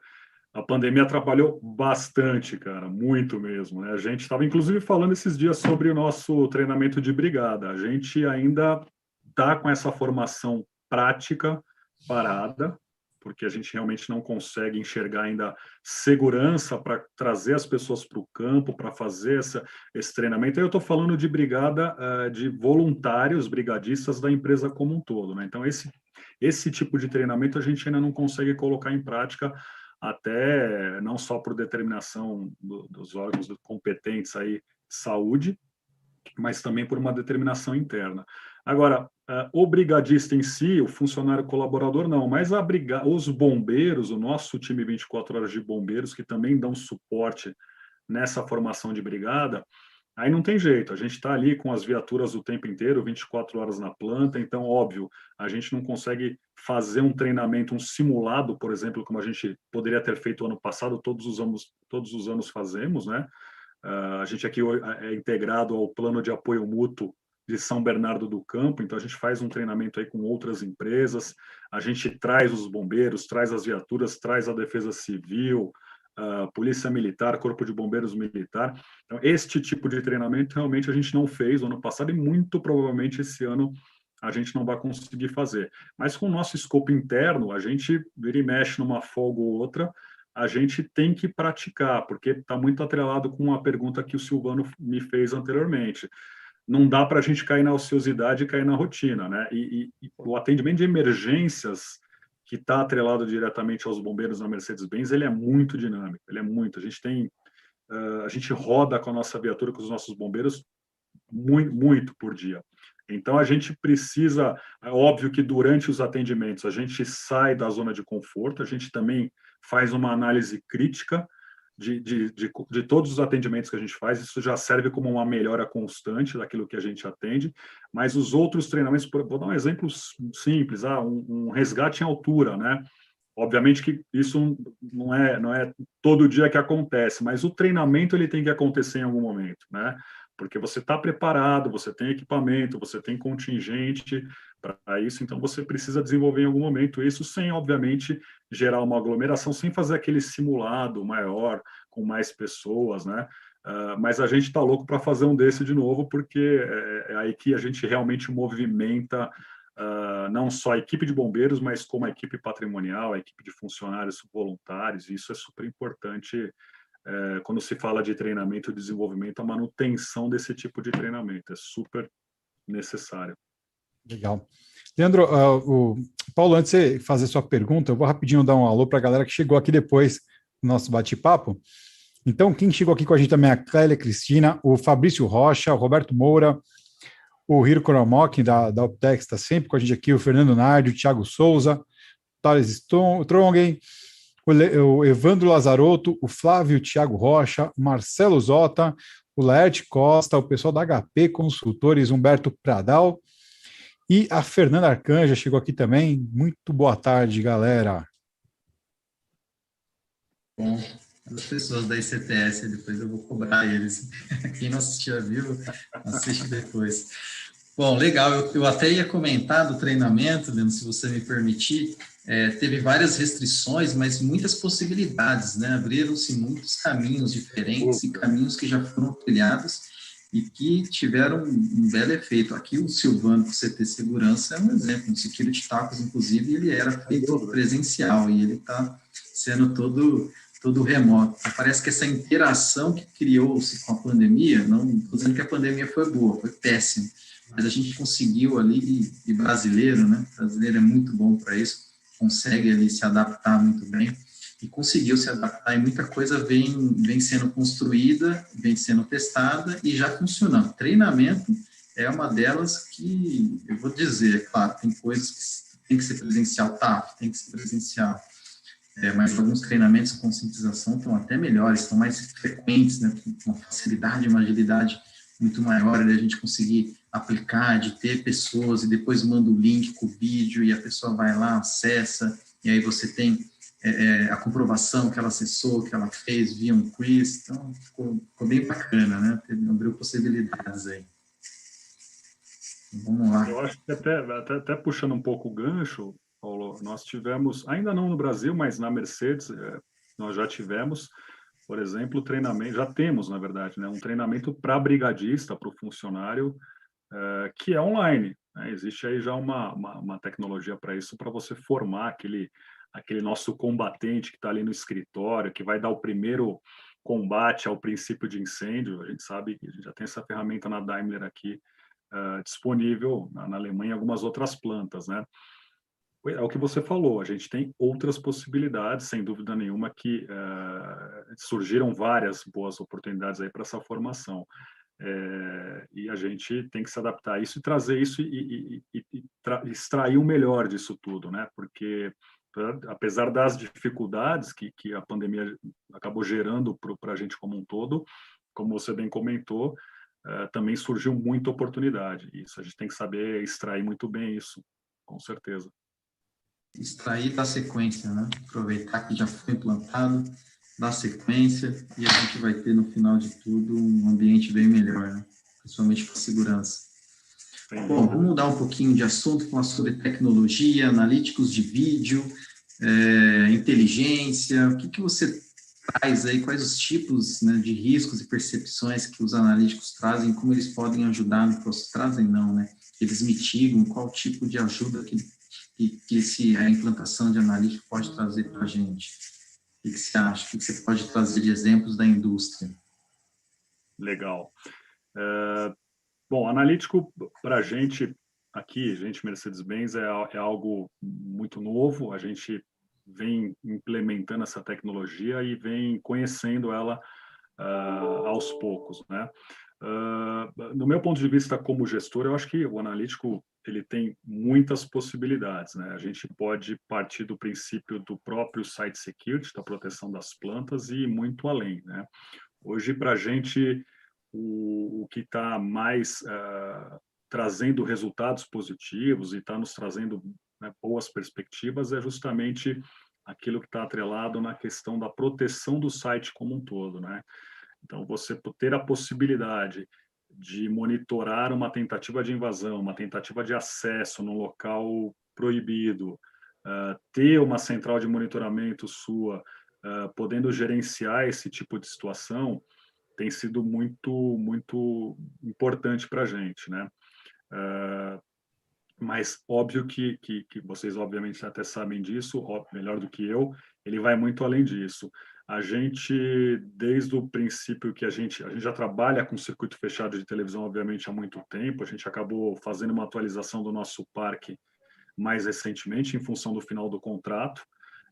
[SPEAKER 4] A pandemia atrapalhou bastante, cara, muito mesmo, né? A gente estava, inclusive, falando esses dias sobre o nosso treinamento de brigada. A gente ainda está com essa formação prática parada, porque a gente realmente não consegue enxergar ainda segurança para trazer as pessoas para o campo, para fazer esse treinamento. Eu estou falando de brigada de voluntários, brigadistas da empresa como um todo, né? Então, esse tipo de treinamento a gente ainda não consegue colocar em prática, até não só por determinação dos órgãos competentes aí de saúde, mas também por uma determinação interna. Agora, o brigadista em si, o funcionário colaborador, não, mas os bombeiros, o nosso time 24 horas de bombeiros, que também dão suporte nessa formação de brigada, aí não tem jeito, a gente está ali com as viaturas o tempo inteiro, 24 horas na planta, então, óbvio, a gente não consegue fazer um treinamento, um simulado, por exemplo, como a gente poderia ter feito ano passado, todos os anos fazemos, né? A gente aqui é integrado ao Plano de Apoio Mútuo de São Bernardo do Campo, então a gente faz um treinamento aí com outras empresas, a gente traz os bombeiros, traz as viaturas, traz a Defesa Civil, Polícia Militar, Corpo de Bombeiros Militar. Então, este tipo de treinamento realmente a gente não fez no ano passado e muito provavelmente esse ano a gente não vai conseguir fazer. Mas com o nosso escopo interno, a gente vira e mexe numa folga ou outra, a gente tem que praticar, porque está muito atrelado com a pergunta que o Silvano me fez anteriormente. Não dá para a gente cair na ociosidade e cair na rotina, né? E o atendimento de emergências, que está atrelado diretamente aos bombeiros na Mercedes-Benz, ele é muito dinâmico, ele é muito. A gente roda com a nossa viatura, com os nossos bombeiros, muito por dia. Então, a gente precisa, é óbvio que durante os atendimentos a gente sai da zona de conforto, a gente também faz uma análise crítica de todos os atendimentos que a gente faz, isso já serve como uma melhora constante daquilo que a gente atende, mas os outros treinamentos, vou dar um exemplo simples, um resgate em altura, né? Obviamente que isso não é todo dia que acontece, mas o treinamento ele tem que acontecer em algum momento, né? Porque você está preparado, você tem equipamento, você tem contingente para isso, então você precisa desenvolver em algum momento isso sem, obviamente, gerar uma aglomeração, sem fazer aquele simulado maior, com mais pessoas, né? Mas a gente está louco para fazer um desse de novo, porque é aí que a gente realmente movimenta não só a equipe de bombeiros, mas como a equipe patrimonial, a equipe de funcionários voluntários. Isso é super importante quando se fala de treinamento e desenvolvimento, a manutenção desse tipo de treinamento é super necessário.
[SPEAKER 1] Legal. Leandro, o Paulo, antes de você fazer sua pergunta, eu vou rapidinho dar um alô para a galera que chegou aqui depois do nosso bate-papo. Então, quem chegou aqui com a gente também é a Clélia Cristina, o Fabrício Rocha, o Roberto Moura, o Hiro Koramok, da Optex, está sempre com a gente aqui, o Fernando Nardi, o Thiago Souza, o Thales Trongen, o Evandro Lazarotto, o Flávio Thiago Rocha, o Marcelo Zota, o Laerte Costa, o pessoal da HP Consultores, Humberto Pradal, e a Fernanda Arcanja chegou aqui também. Muito boa tarde, galera.
[SPEAKER 2] Bom, as pessoas da ICTS, depois eu vou cobrar eles. Quem não assistiu viu, assiste depois. Bom, legal. Eu até ia comentar do treinamento, Leandro, se você me permitir. Teve várias restrições, mas muitas possibilidades, né? Abriram-se muitos caminhos diferentes e caminhos que já foram trilhados e que tiveram um belo efeito. Aqui o Silvano, do CT Segurança, é um exemplo. No Security Tacos, inclusive, ele era feito presencial e ele está sendo todo remoto. Parece que essa interação que criou-se com a pandemia, não estou dizendo que a pandemia foi boa, foi péssima, mas a gente conseguiu ali, e brasileiro, né? Brasileiro é muito bom para isso, consegue ali se adaptar muito bem, e conseguiu se adaptar, e muita coisa vem sendo construída, vem sendo testada, e já funcionando. Treinamento é uma delas que, eu vou dizer, claro, tem coisas que tem que ser presencial, tem que ser presencial, mas alguns treinamentos de conscientização estão até melhores, estão mais frequentes, né, com uma facilidade, uma agilidade muito maior, de a gente conseguir aplicar, de ter pessoas, e depois manda o link com o vídeo, e a pessoa vai lá, acessa, e aí você tem a comprovação que ela acessou, que ela fez via um quiz, então ficou bem bacana, né, abriu possibilidades aí. Vamos lá.
[SPEAKER 4] Eu acho que até puxando um pouco o gancho, Paulo, nós tivemos, ainda não no Brasil, mas na Mercedes, nós já tivemos, por exemplo, treinamento, já temos, na verdade, né, um treinamento para brigadista, para o funcionário, que é online, né? Existe aí já uma tecnologia para isso, para você formar aquele nosso combatente que está ali no escritório, que vai dar o primeiro combate ao princípio de incêndio. A gente sabe que a gente já tem essa ferramenta na Daimler aqui, disponível na Alemanha e algumas outras plantas, né? É o que você falou, a gente tem outras possibilidades, sem dúvida nenhuma, que surgiram várias boas oportunidades aí para essa formação. E a gente tem que se adaptar a isso e trazer isso e extrair o melhor disso tudo, né? Porque, apesar das dificuldades que a pandemia acabou gerando para a gente como um todo, como você bem comentou, também surgiu muita oportunidade. Isso a gente tem que saber extrair muito bem isso, com certeza.
[SPEAKER 2] Extrair da sequência, né? Aproveitar que já foi implantado, dar sequência, e a gente vai ter, no final de tudo, um ambiente bem melhor, né? Principalmente para a segurança. Bom, vamos mudar um pouquinho de assunto, falar sobre tecnologia, analíticos de vídeo, inteligência. O que você traz aí, quais os tipos, né, de riscos e percepções que os analíticos trazem, como eles podem ajudar no processo? Trazem não, né? Eles mitigam, qual tipo de ajuda que a implantação de analítico pode trazer para a gente? O que você acha? O que você pode trazer de exemplos da indústria?
[SPEAKER 4] Legal. Bom, analítico para a gente aqui, gente Mercedes-Benz, é algo muito novo. A gente vem implementando essa tecnologia e vem conhecendo ela aos poucos, né? No meu ponto de vista como gestor, eu acho que o analítico ele tem muitas possibilidades, né? A gente pode partir do princípio do próprio site security, da proteção das plantas e ir muito além, né? Hoje, para a gente, o que está mais trazendo resultados positivos e está nos trazendo, né, boas perspectivas é justamente aquilo que está atrelado na questão da proteção do site como um todo, né? Então, você ter a possibilidade de monitorar uma tentativa de invasão, uma tentativa de acesso num local proibido, ter uma central de monitoramento sua, podendo gerenciar esse tipo de situação, tem sido muito importante para a gente, né? Mas óbvio que vocês obviamente até sabem disso, melhor do que eu, ele vai muito além disso. A gente, desde o princípio que a gente já trabalha com circuito fechado de televisão, obviamente, há muito tempo, a gente acabou fazendo uma atualização do nosso parque mais recentemente, em função do final do contrato,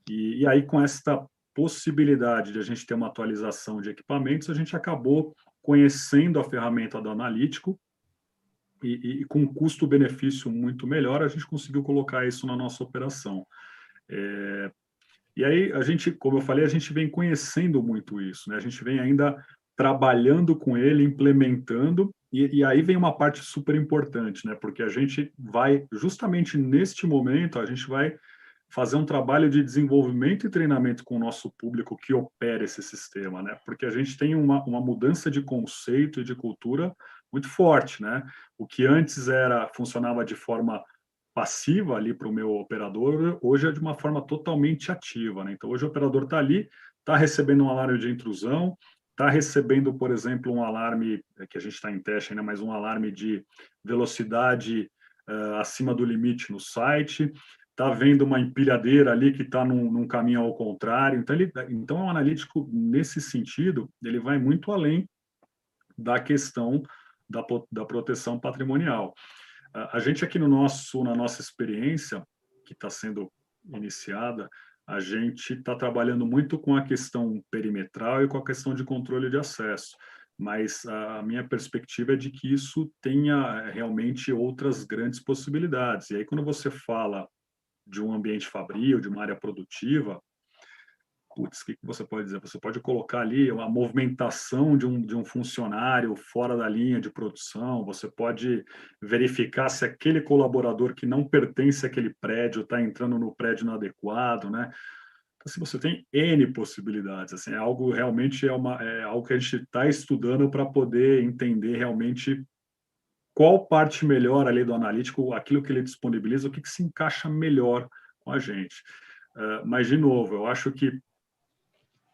[SPEAKER 4] e aí com esta possibilidade de a gente ter uma atualização de equipamentos, a gente acabou conhecendo a ferramenta do analítico, e com um custo-benefício muito melhor, a gente conseguiu colocar isso na nossa operação. E aí, a gente, como eu falei, a gente vem conhecendo muito isso, né? A gente vem ainda trabalhando com ele, implementando, e aí vem uma parte super importante, né? Porque a gente vai, justamente neste momento, a gente vai fazer um trabalho de desenvolvimento e treinamento com o nosso público que opera esse sistema, né? Porque a gente tem uma mudança de conceito e de cultura muito forte, né? O que antes funcionava de forma passiva ali para o meu operador, hoje é de uma forma totalmente ativa, né? Então, hoje o operador está ali, está recebendo um alarme de intrusão, está recebendo, por exemplo, um alarme, que a gente está em teste ainda, mas um alarme de velocidade acima do limite no site, está vendo uma empilhadeira ali que está num caminho ao contrário. Então, é um analítico, nesse sentido, ele vai muito além da questão da proteção patrimonial. A gente aqui na nossa experiência, que está sendo iniciada, a gente está trabalhando muito com a questão perimetral e com a questão de controle de acesso, mas a minha perspectiva é de que isso tenha realmente outras grandes possibilidades. E aí, quando você fala de um ambiente fabril, de uma área produtiva, putz, o que você pode dizer? Você pode colocar ali uma movimentação de um funcionário fora da linha de produção, você pode verificar se aquele colaborador que não pertence àquele prédio está entrando no prédio inadequado, né? Então, assim, você tem N possibilidades, assim, realmente é algo que a gente está estudando para poder entender realmente qual parte melhor ali do analítico, aquilo que ele disponibiliza, o que se encaixa melhor com a gente. Mas, de novo, eu acho que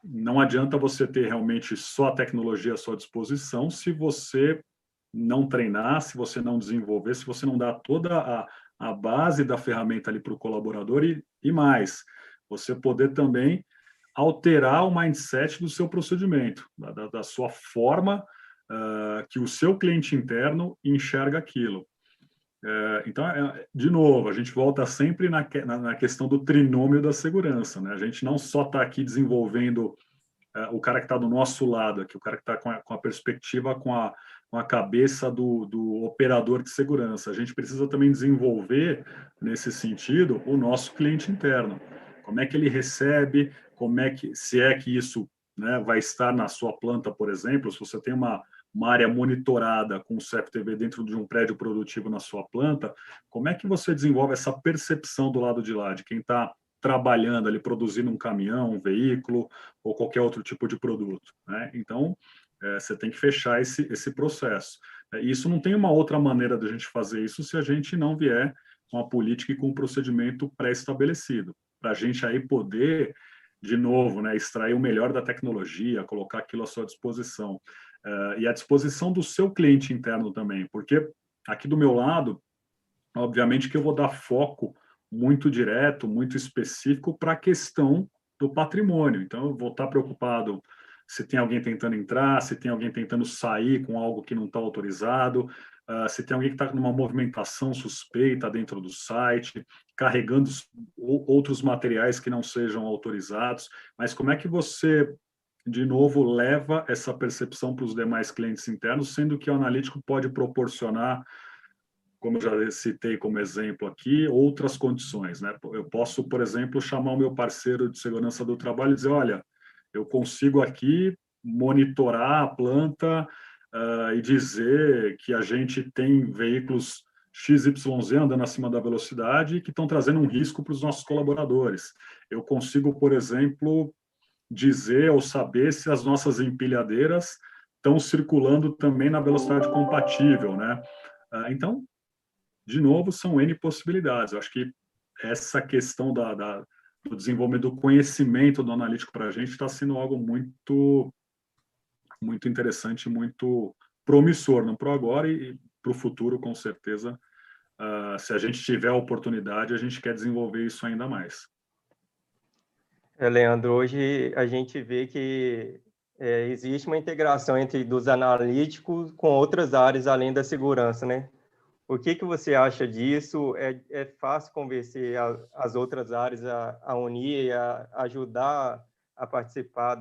[SPEAKER 4] não adianta você ter realmente só a tecnologia à sua disposição se você não treinar, se você não desenvolver, se você não dá toda a base da ferramenta ali para o colaborador e mais, você poder também alterar o mindset do seu procedimento, da sua forma que o seu cliente interno enxerga aquilo. Então, de novo, a gente volta sempre na questão do trinômio da segurança, né? A gente não só está aqui desenvolvendo o cara que está do nosso lado aqui, o cara que está com a perspectiva, com a cabeça do operador de segurança. A gente precisa também desenvolver, nesse sentido, o nosso cliente interno. Como é que ele recebe, se é que isso, né, vai estar na sua planta, por exemplo, se você tem uma área monitorada com o CFTV dentro de um prédio produtivo na sua planta, como é que você desenvolve essa percepção do lado de lá, de quem está trabalhando ali, produzindo um caminhão, um veículo ou qualquer outro tipo de produto, né? Então, você tem que fechar esse processo. Isso não tem uma outra maneira da gente fazer isso se a gente não vier com a política e com o procedimento pré-estabelecido, para a gente aí poder, de novo, né, extrair o melhor da tecnologia, colocar aquilo à sua disposição. E à disposição do seu cliente interno também, porque aqui do meu lado, obviamente que eu vou dar foco muito direto, muito específico para a questão do patrimônio. Então, eu vou estar preocupado se tem alguém tentando entrar, se tem alguém tentando sair com algo que não está autorizado, se tem alguém que está numa movimentação suspeita dentro do site, carregando outros materiais que não sejam autorizados. Mas como é que você, de novo, leva essa percepção para os demais clientes internos, sendo que o analítico pode proporcionar, como eu já citei como exemplo aqui, outras condições, né? Eu posso, por exemplo, chamar o meu parceiro de segurança do trabalho e dizer, olha, eu consigo aqui monitorar a planta e dizer que a gente tem veículos XYZ andando acima da velocidade que estão trazendo um risco para os nossos colaboradores. Eu consigo, por exemplo, dizer ou saber se as nossas empilhadeiras estão circulando também na velocidade compatível, né? Então, de novo, são N possibilidades. Eu acho que essa questão do desenvolvimento do conhecimento do analítico para a gente está sendo algo muito, muito interessante, muito promissor, não para agora e para o futuro, com certeza. Se a gente tiver a oportunidade, a gente quer desenvolver isso ainda mais.
[SPEAKER 3] Leandro, hoje a gente vê que existe uma integração entre dos analíticos com outras áreas além da segurança, né? O que você acha disso? É fácil convencer as outras áreas a unir e a ajudar a participar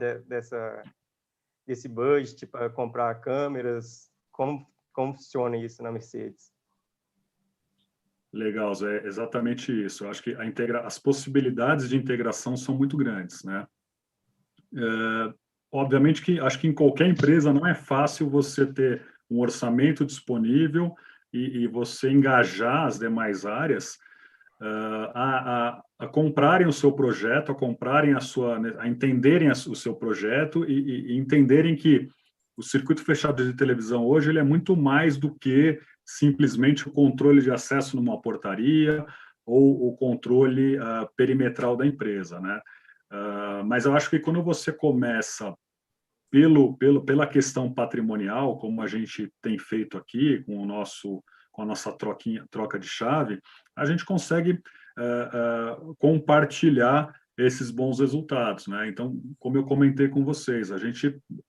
[SPEAKER 3] desse budget para comprar câmeras? Como funciona isso na Mercedes?
[SPEAKER 4] Legal, Zé, exatamente isso. Eu acho que as possibilidades de integração são muito grandes, né? Obviamente que acho que em qualquer empresa não é fácil você ter um orçamento disponível e você engajar as demais áreas a comprarem o seu projeto, a comprarem a entenderem o seu projeto e entenderem que o circuito fechado de televisão hoje ele é muito mais do que simplesmente o controle de acesso numa portaria ou o controle perimetral da empresa, né? Mas eu acho que quando você começa pela questão patrimonial, como a gente tem feito aqui com a nossa troca de chave, a gente consegue compartilhar esses bons resultados, né? Então, como eu comentei com vocês,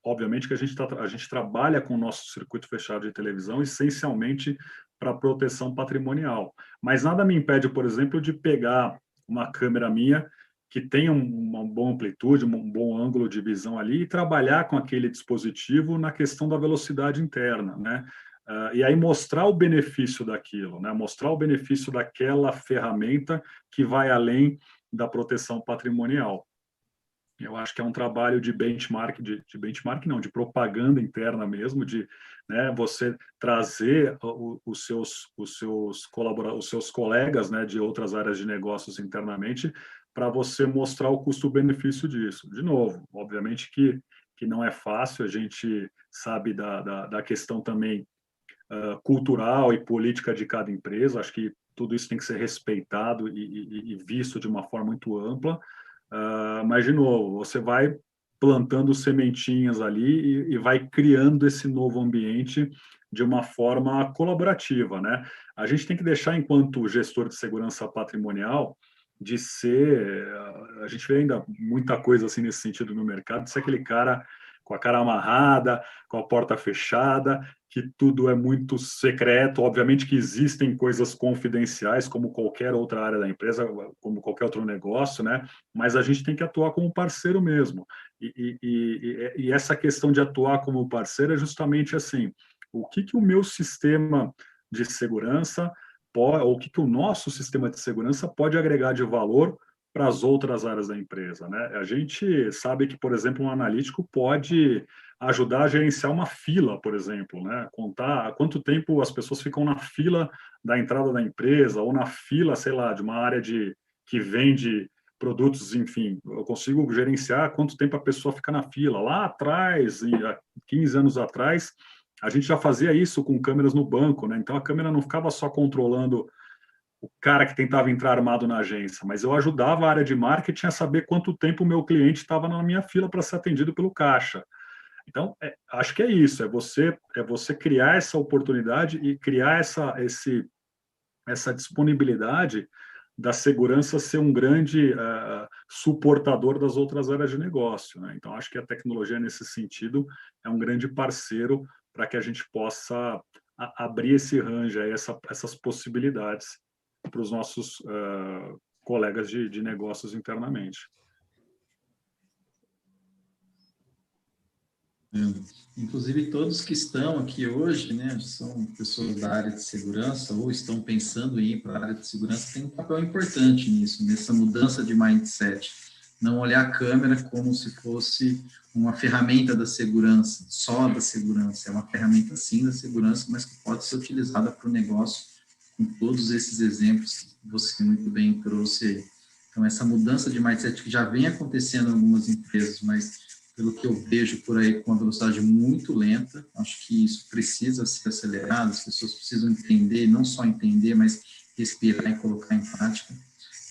[SPEAKER 4] obviamente que a gente trabalha com o nosso circuito fechado de televisão essencialmente para proteção patrimonial, mas nada me impede, por exemplo, de pegar uma câmera minha que tenha uma boa amplitude, um bom ângulo de visão ali e trabalhar com aquele dispositivo na questão da velocidade interna, né? E aí mostrar o benefício daquilo, né? Mostrar o benefício daquela ferramenta que vai além da proteção patrimonial. Eu acho que é um trabalho de benchmark, de propaganda interna mesmo, de, né, você trazer os seus colegas, né, de outras áreas de negócios internamente para você mostrar o custo-benefício disso. De novo, obviamente que não é fácil, a gente sabe da questão também cultural e política de cada empresa, acho que tudo isso tem que ser respeitado e visto de uma forma muito ampla, mas, de novo, você vai plantando sementinhas ali e vai criando esse novo ambiente de uma forma colaborativa, né? A gente tem que deixar, enquanto gestor de segurança patrimonial, de ser, a gente vê ainda muita coisa assim nesse sentido no mercado, de ser aquele cara com a cara amarrada, com a porta fechada, que tudo é muito secreto. Obviamente que existem coisas confidenciais, como qualquer outra área da empresa, como qualquer outro negócio, né? Mas a gente tem que atuar como parceiro mesmo. E essa questão de atuar como parceiro é justamente assim, o que o meu sistema de segurança ou o que o nosso sistema de segurança pode agregar de valor para as outras áreas da empresa, né? A gente sabe que, por exemplo, um analítico pode ajudar a gerenciar uma fila, por exemplo, né? Contar há quanto tempo as pessoas ficam na fila da entrada da empresa ou na fila, sei lá, de uma área que vende produtos, enfim. Eu consigo gerenciar quanto tempo a pessoa fica na fila. Lá atrás, há 15 anos atrás, a gente já fazia isso com câmeras no banco, né? Então a câmera não ficava só controlando o cara que tentava entrar armado na agência, mas eu ajudava a área de marketing a saber quanto tempo o meu cliente estava na minha fila para ser atendido pelo caixa. Então, acho que é isso, é você criar essa oportunidade e criar essa disponibilidade da segurança ser um grande suportador das outras áreas de negócio, né? Então, acho que a tecnologia, nesse sentido, é um grande parceiro para que a gente possa abrir esse range, essas possibilidades para os nossos colegas de negócios internamente.
[SPEAKER 2] Inclusive, todos que estão aqui hoje, né, são pessoas da área de segurança ou estão pensando em ir para a área de segurança, tem um papel importante nisso, nessa mudança de mindset. Não olhar a câmera como se fosse uma ferramenta da segurança, só da segurança. É uma ferramenta, sim, da segurança, mas que pode ser utilizada para o negócio com todos esses exemplos que você muito bem trouxe aí. Então, essa mudança de mindset que já vem acontecendo em algumas empresas, mas pelo que eu vejo por aí com uma velocidade muito lenta, acho que isso precisa ser acelerado, as pessoas precisam entender, não só entender, mas respirar e colocar em prática,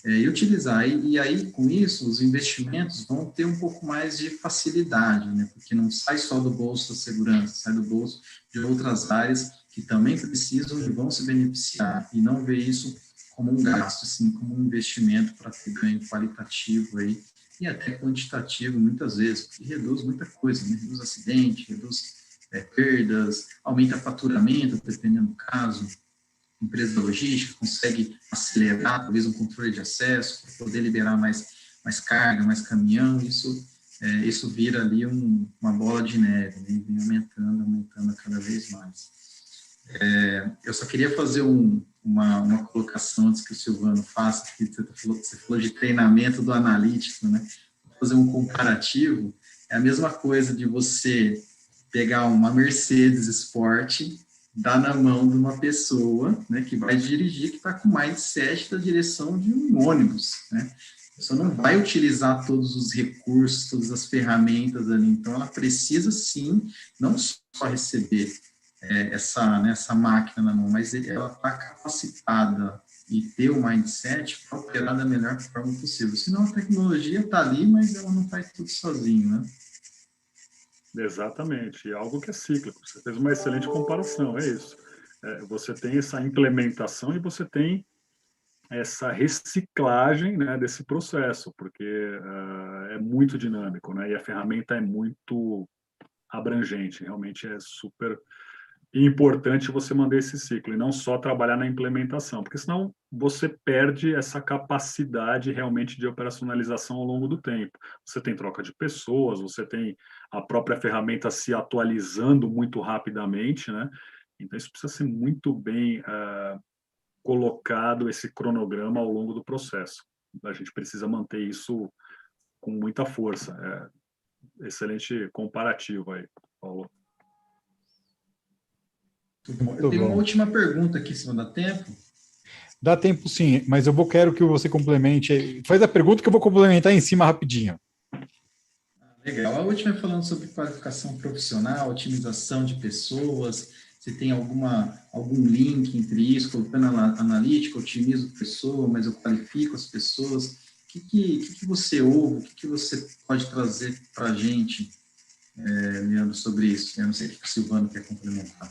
[SPEAKER 2] e utilizar. E aí, com isso, os investimentos vão ter um pouco mais de facilidade, né? Porque não sai só do bolso da segurança, sai do bolso de outras áreas que também precisam e vão se beneficiar, e não ver isso como um gasto, assim, como um investimento para ter ganho qualitativo aí, e até quantitativo, muitas vezes, porque reduz muita coisa, né? Reduz acidente, reduz perdas, aumenta faturamento, dependendo do caso. Empresa logística consegue acelerar, talvez, um controle de acesso, para poder liberar mais carga, mais caminhão, isso vira ali uma bola de neve, né? Vem aumentando cada vez mais. Eu só queria fazer uma colocação antes que o Silvano faça, que você falou de treinamento do analítico, né? Vou fazer um comparativo, é a mesma coisa de você pegar uma Mercedes Sport, dar na mão de uma pessoa, né, que vai dirigir, que está com mindset da direção de um ônibus, né? A pessoa não vai utilizar todos os recursos, todas as ferramentas ali, então ela precisa sim, não só receber essa máquina na mão, mas ela está capacitada e ter o mindset para operar da melhor forma possível. Senão a tecnologia está ali, mas ela não faz tudo sozinho, né?
[SPEAKER 4] Exatamente, algo que é cíclico. Você fez uma excelente comparação, é isso. Você tem essa implementação e você tem essa reciclagem, né, desse processo, porque é muito dinâmico, né, e a ferramenta é muito abrangente, realmente é super importante você manter esse ciclo e não só trabalhar na implementação, porque senão você perde essa capacidade realmente de operacionalização ao longo do tempo. Você tem troca de pessoas, você tem a própria ferramenta se atualizando muito rapidamente, né? Então isso precisa ser muito bem colocado, esse cronograma ao longo do processo. A gente precisa manter isso com muita força. Excelente comparativo aí, Paulo.
[SPEAKER 2] Eu tenho uma última pergunta aqui, se não dá tempo.
[SPEAKER 1] Dá tempo sim, mas quero que você complemente. Faz a pergunta que eu vou complementar em cima rapidinho.
[SPEAKER 2] Legal. A última é falando sobre qualificação profissional, otimização de pessoas. Se tem algum link entre isso, colocando analítica, otimizo a pessoa, mas eu qualifico as pessoas. O que você ouve, o que você pode trazer para a gente, Leandro, sobre isso? Eu não sei o que o Silvano quer complementar.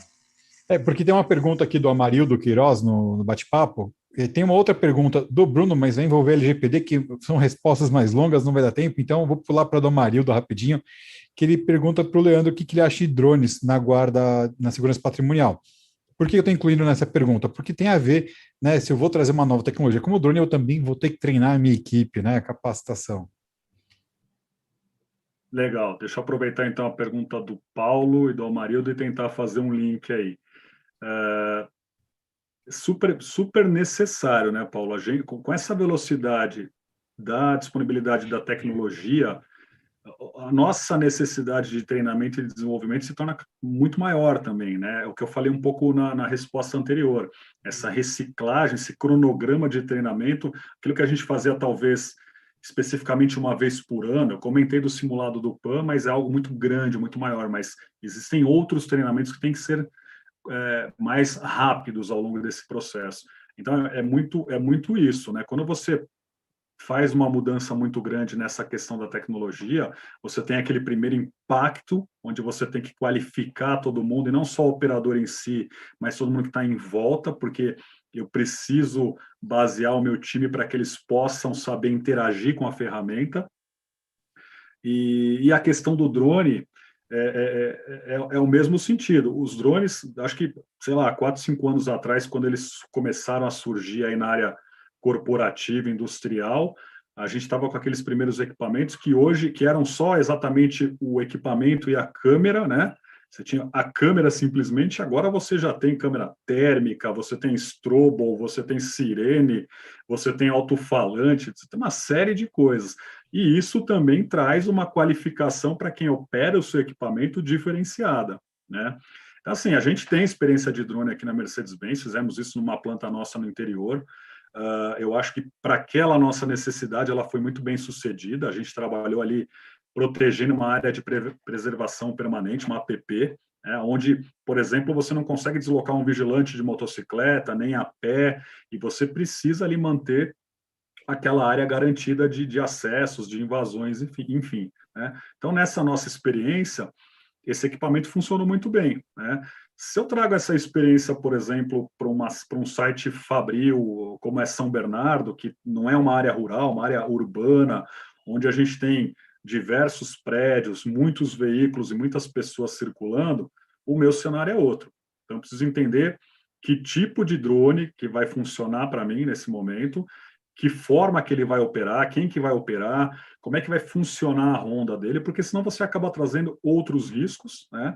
[SPEAKER 1] Porque tem uma pergunta aqui do Amarildo Queiroz no bate-papo. Tem uma outra pergunta do Bruno, mas vai envolver LGPD, que são respostas mais longas, não vai dar tempo, então eu vou pular para do Amarildo rapidinho, que ele pergunta para o Leandro o que ele acha de drones na guarda, na segurança patrimonial. Por que eu estou incluindo nessa pergunta? Porque tem a ver, né, se eu vou trazer uma nova tecnologia como o drone, eu também vou ter que treinar a minha equipe, né, a capacitação.
[SPEAKER 4] Legal, deixa eu aproveitar então a pergunta do Paulo e do Amarildo e tentar fazer um link aí. Super necessário, né, Paulo? A gente, com essa velocidade da disponibilidade da tecnologia, a nossa necessidade de treinamento e desenvolvimento se torna muito maior também, né? O que eu falei um pouco na resposta anterior, essa reciclagem, esse cronograma de treinamento, aquilo que a gente fazia talvez especificamente uma vez por ano. Eu comentei do simulado do PAN, mas é algo muito grande, muito maior, mas existem outros treinamentos que têm que ser mais rápidos ao longo desse processo. Então, é muito isso, né? Quando você faz uma mudança muito grande nessa questão da tecnologia, você tem aquele primeiro impacto, onde você tem que qualificar todo mundo, e não só o operador em si, mas todo mundo que está em volta, porque eu preciso basear o meu time para que eles possam saber interagir com a ferramenta. E a questão do drone é o mesmo sentido. Os drones, acho que, sei lá, 4, 5 anos atrás, quando eles começaram a surgir aí na área corporativa, industrial, a gente estava com aqueles primeiros equipamentos que eram só exatamente o equipamento e a câmera, né? Você tinha a câmera simplesmente, agora você já tem câmera térmica, você tem strobel, você tem sirene, você tem alto-falante, você tem uma série de coisas. E isso também traz uma qualificação para quem opera o seu equipamento diferenciada, né? Então, assim, a gente tem experiência de drone aqui na Mercedes-Benz, fizemos isso numa planta nossa no interior. Eu acho que para aquela nossa necessidade ela foi muito bem sucedida. A gente trabalhou ali protegendo uma área de preservação permanente, uma APP, onde, por exemplo, você não consegue deslocar um vigilante de motocicleta, nem a pé, e você precisa ali manter aquela área garantida de acessos, de invasões, enfim. Né? Então, nessa nossa experiência, esse equipamento funcionou muito bem. Né? Se eu trago essa experiência, por exemplo, para um site fabril, como é São Bernardo, que não é uma área rural, uma área urbana, onde a gente tem diversos prédios, muitos veículos e muitas pessoas circulando, o meu cenário é outro. Então, eu preciso entender que tipo de drone que vai funcionar para mim nesse momento, que forma que ele vai operar, quem que vai operar, como é que vai funcionar a ronda dele, porque senão você acaba trazendo outros riscos, né,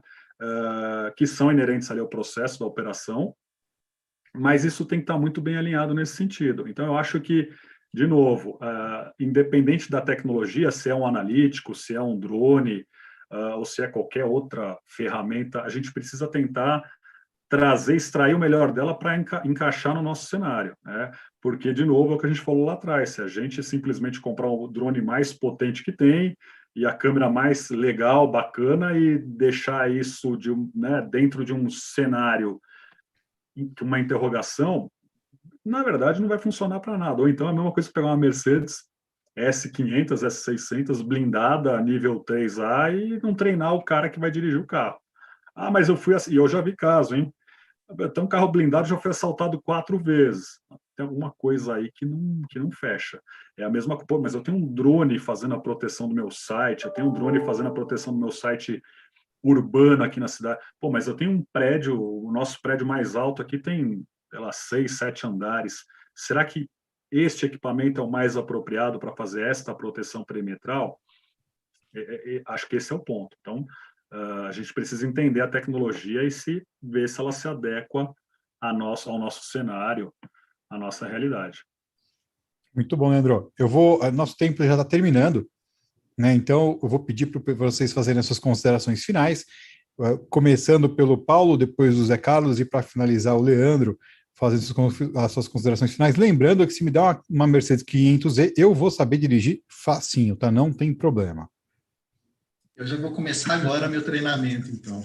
[SPEAKER 4] que são inerentes ali ao processo da operação, mas isso tem que estar muito bem alinhado nesse sentido. Então, eu acho que, de novo, independente da tecnologia, se é um analítico, se é um drone, ou se é qualquer outra ferramenta, a gente precisa tentar extrair o melhor dela para encaixar no nosso cenário, né? Porque, de novo, é o que a gente falou lá atrás, se a gente simplesmente comprar o drone mais potente que tem e a câmera mais legal, bacana, e deixar isso dentro de um cenário, uma interrogação, na verdade, não vai funcionar para nada. Ou então é a mesma coisa que pegar uma Mercedes S500, S600, blindada, nível 3A, e não treinar o cara que vai dirigir o carro. Ah, mas eu fui assim, e eu já vi caso, hein? Então, um carro blindado já foi assaltado 4 vezes. Tem alguma coisa aí que não fecha. É a mesma coisa, mas eu tenho um drone fazendo a proteção do meu site, eu tenho um drone fazendo a proteção do meu site urbano aqui na cidade. Pô, mas eu tenho um prédio, o nosso prédio mais alto aqui tem, sei lá, 6, 7 andares. Será que este equipamento é o mais apropriado para fazer esta proteção perimetral? Acho que esse é o ponto. Então, a gente precisa entender a tecnologia e ver se ela se adequa ao nosso cenário, à nossa realidade.
[SPEAKER 1] Muito bom, Leandro. Nosso tempo já está terminando, né? Então eu vou pedir para vocês fazerem as suas considerações finais, começando pelo Paulo, depois o Zé Carlos e para finalizar o Leandro, fazendo as suas considerações finais. Lembrando que se me der uma Mercedes 500Z, eu vou saber dirigir facinho, tá? Não tem problema.
[SPEAKER 2] Eu já vou começar agora meu treinamento, então.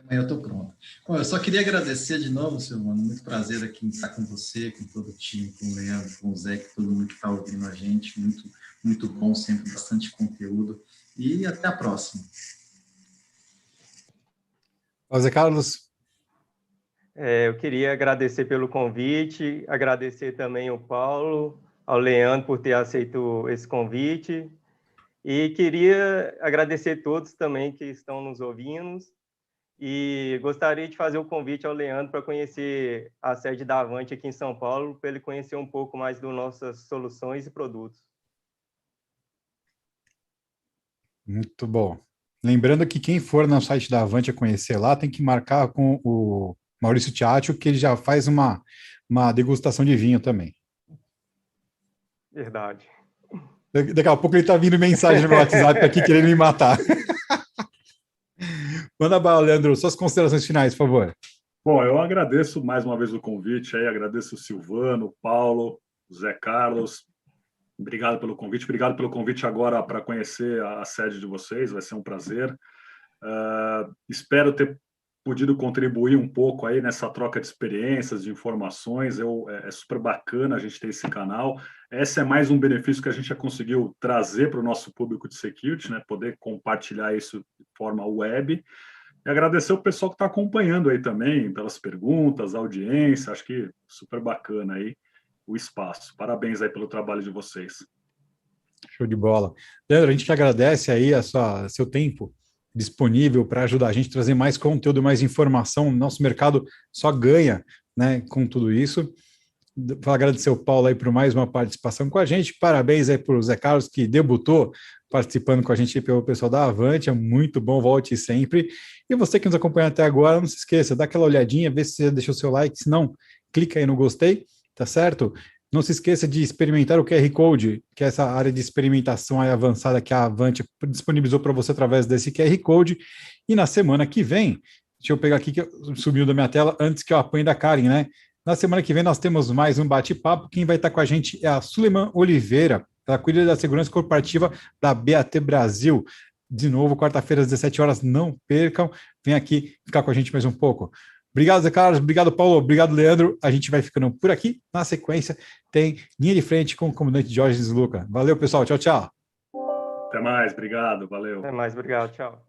[SPEAKER 2] Amanhã eu estou pronto. Bom, eu só queria agradecer de novo, Silvano. Muito prazer aqui em estar com você, com todo o time, com o Leandro, com o Zé, com todo mundo que está ouvindo a gente. Muito, muito bom, sempre bastante conteúdo. E até a próxima.
[SPEAKER 1] Zé Carlos.
[SPEAKER 3] Eu queria agradecer pelo convite, agradecer também ao Paulo, ao Leandro por ter aceito esse convite. E queria agradecer a todos também que estão nos ouvindo. E gostaria de fazer o convite ao Leandro para conhecer a sede da Avante aqui em São Paulo, para ele conhecer um pouco mais das nossas soluções e produtos.
[SPEAKER 1] Muito bom. Lembrando que quem for no site da Avante a conhecer lá, tem que marcar com o Maurício Tiatio, que ele já faz uma degustação de vinho também.
[SPEAKER 3] Verdade.
[SPEAKER 1] Daqui a pouco ele está vindo mensagem no meu WhatsApp aqui querendo me matar. Manda bala, Leandro, suas considerações finais, por favor.
[SPEAKER 4] Bom, eu agradeço mais uma vez o convite, aí agradeço o Silvano, o Paulo, o Zé Carlos. Obrigado pelo convite agora para conhecer a sede de vocês, vai ser um prazer. Espero ter podido contribuir um pouco aí nessa troca de experiências, de informações. É super bacana a gente ter esse canal. Esse é mais um benefício que a gente já conseguiu trazer para o nosso público de security, né? Poder compartilhar isso de forma web. E agradecer o pessoal que está acompanhando aí também, pelas perguntas, a audiência. Acho que super bacana aí o espaço. Parabéns aí pelo trabalho de vocês.
[SPEAKER 1] Show de bola. Leandro, a gente que agradece aí seu tempo disponível para ajudar a gente a trazer mais conteúdo, mais informação. Nosso mercado só ganha, né, com tudo isso. Vou agradecer o Paulo aí por mais uma participação com a gente. Parabéns aí para o Zé Carlos, que debutou participando com a gente pelo pessoal da Avante. É muito bom, volte sempre. E você que nos acompanha até agora, não se esqueça, dá aquela olhadinha, vê se você deixou o seu like, se não, clica aí no gostei, tá certo? Não se esqueça de experimentar o QR Code, que é essa área de experimentação aí avançada que a Avante disponibilizou para você através desse QR Code. E na semana que vem, deixa eu pegar aqui que sumiu da minha tela antes que eu apanhe da Karen, né? Na semana que vem nós temos mais um bate-papo. Quem vai estar com a gente é a Suleiman Oliveira, ela cuida da segurança corporativa da BAT Brasil. De novo, quarta-feira às 17 horas, não percam. Vem aqui ficar com a gente mais um pouco. Obrigado, Zé Carlos. Obrigado, Paulo. Obrigado, Leandro. A gente vai ficando por aqui. Na sequência, tem Linha de Frente com o comandante Jorge Desluca. Valeu, pessoal. Tchau, tchau.
[SPEAKER 4] Até mais. Obrigado. Valeu.
[SPEAKER 3] Até mais. Obrigado. Tchau.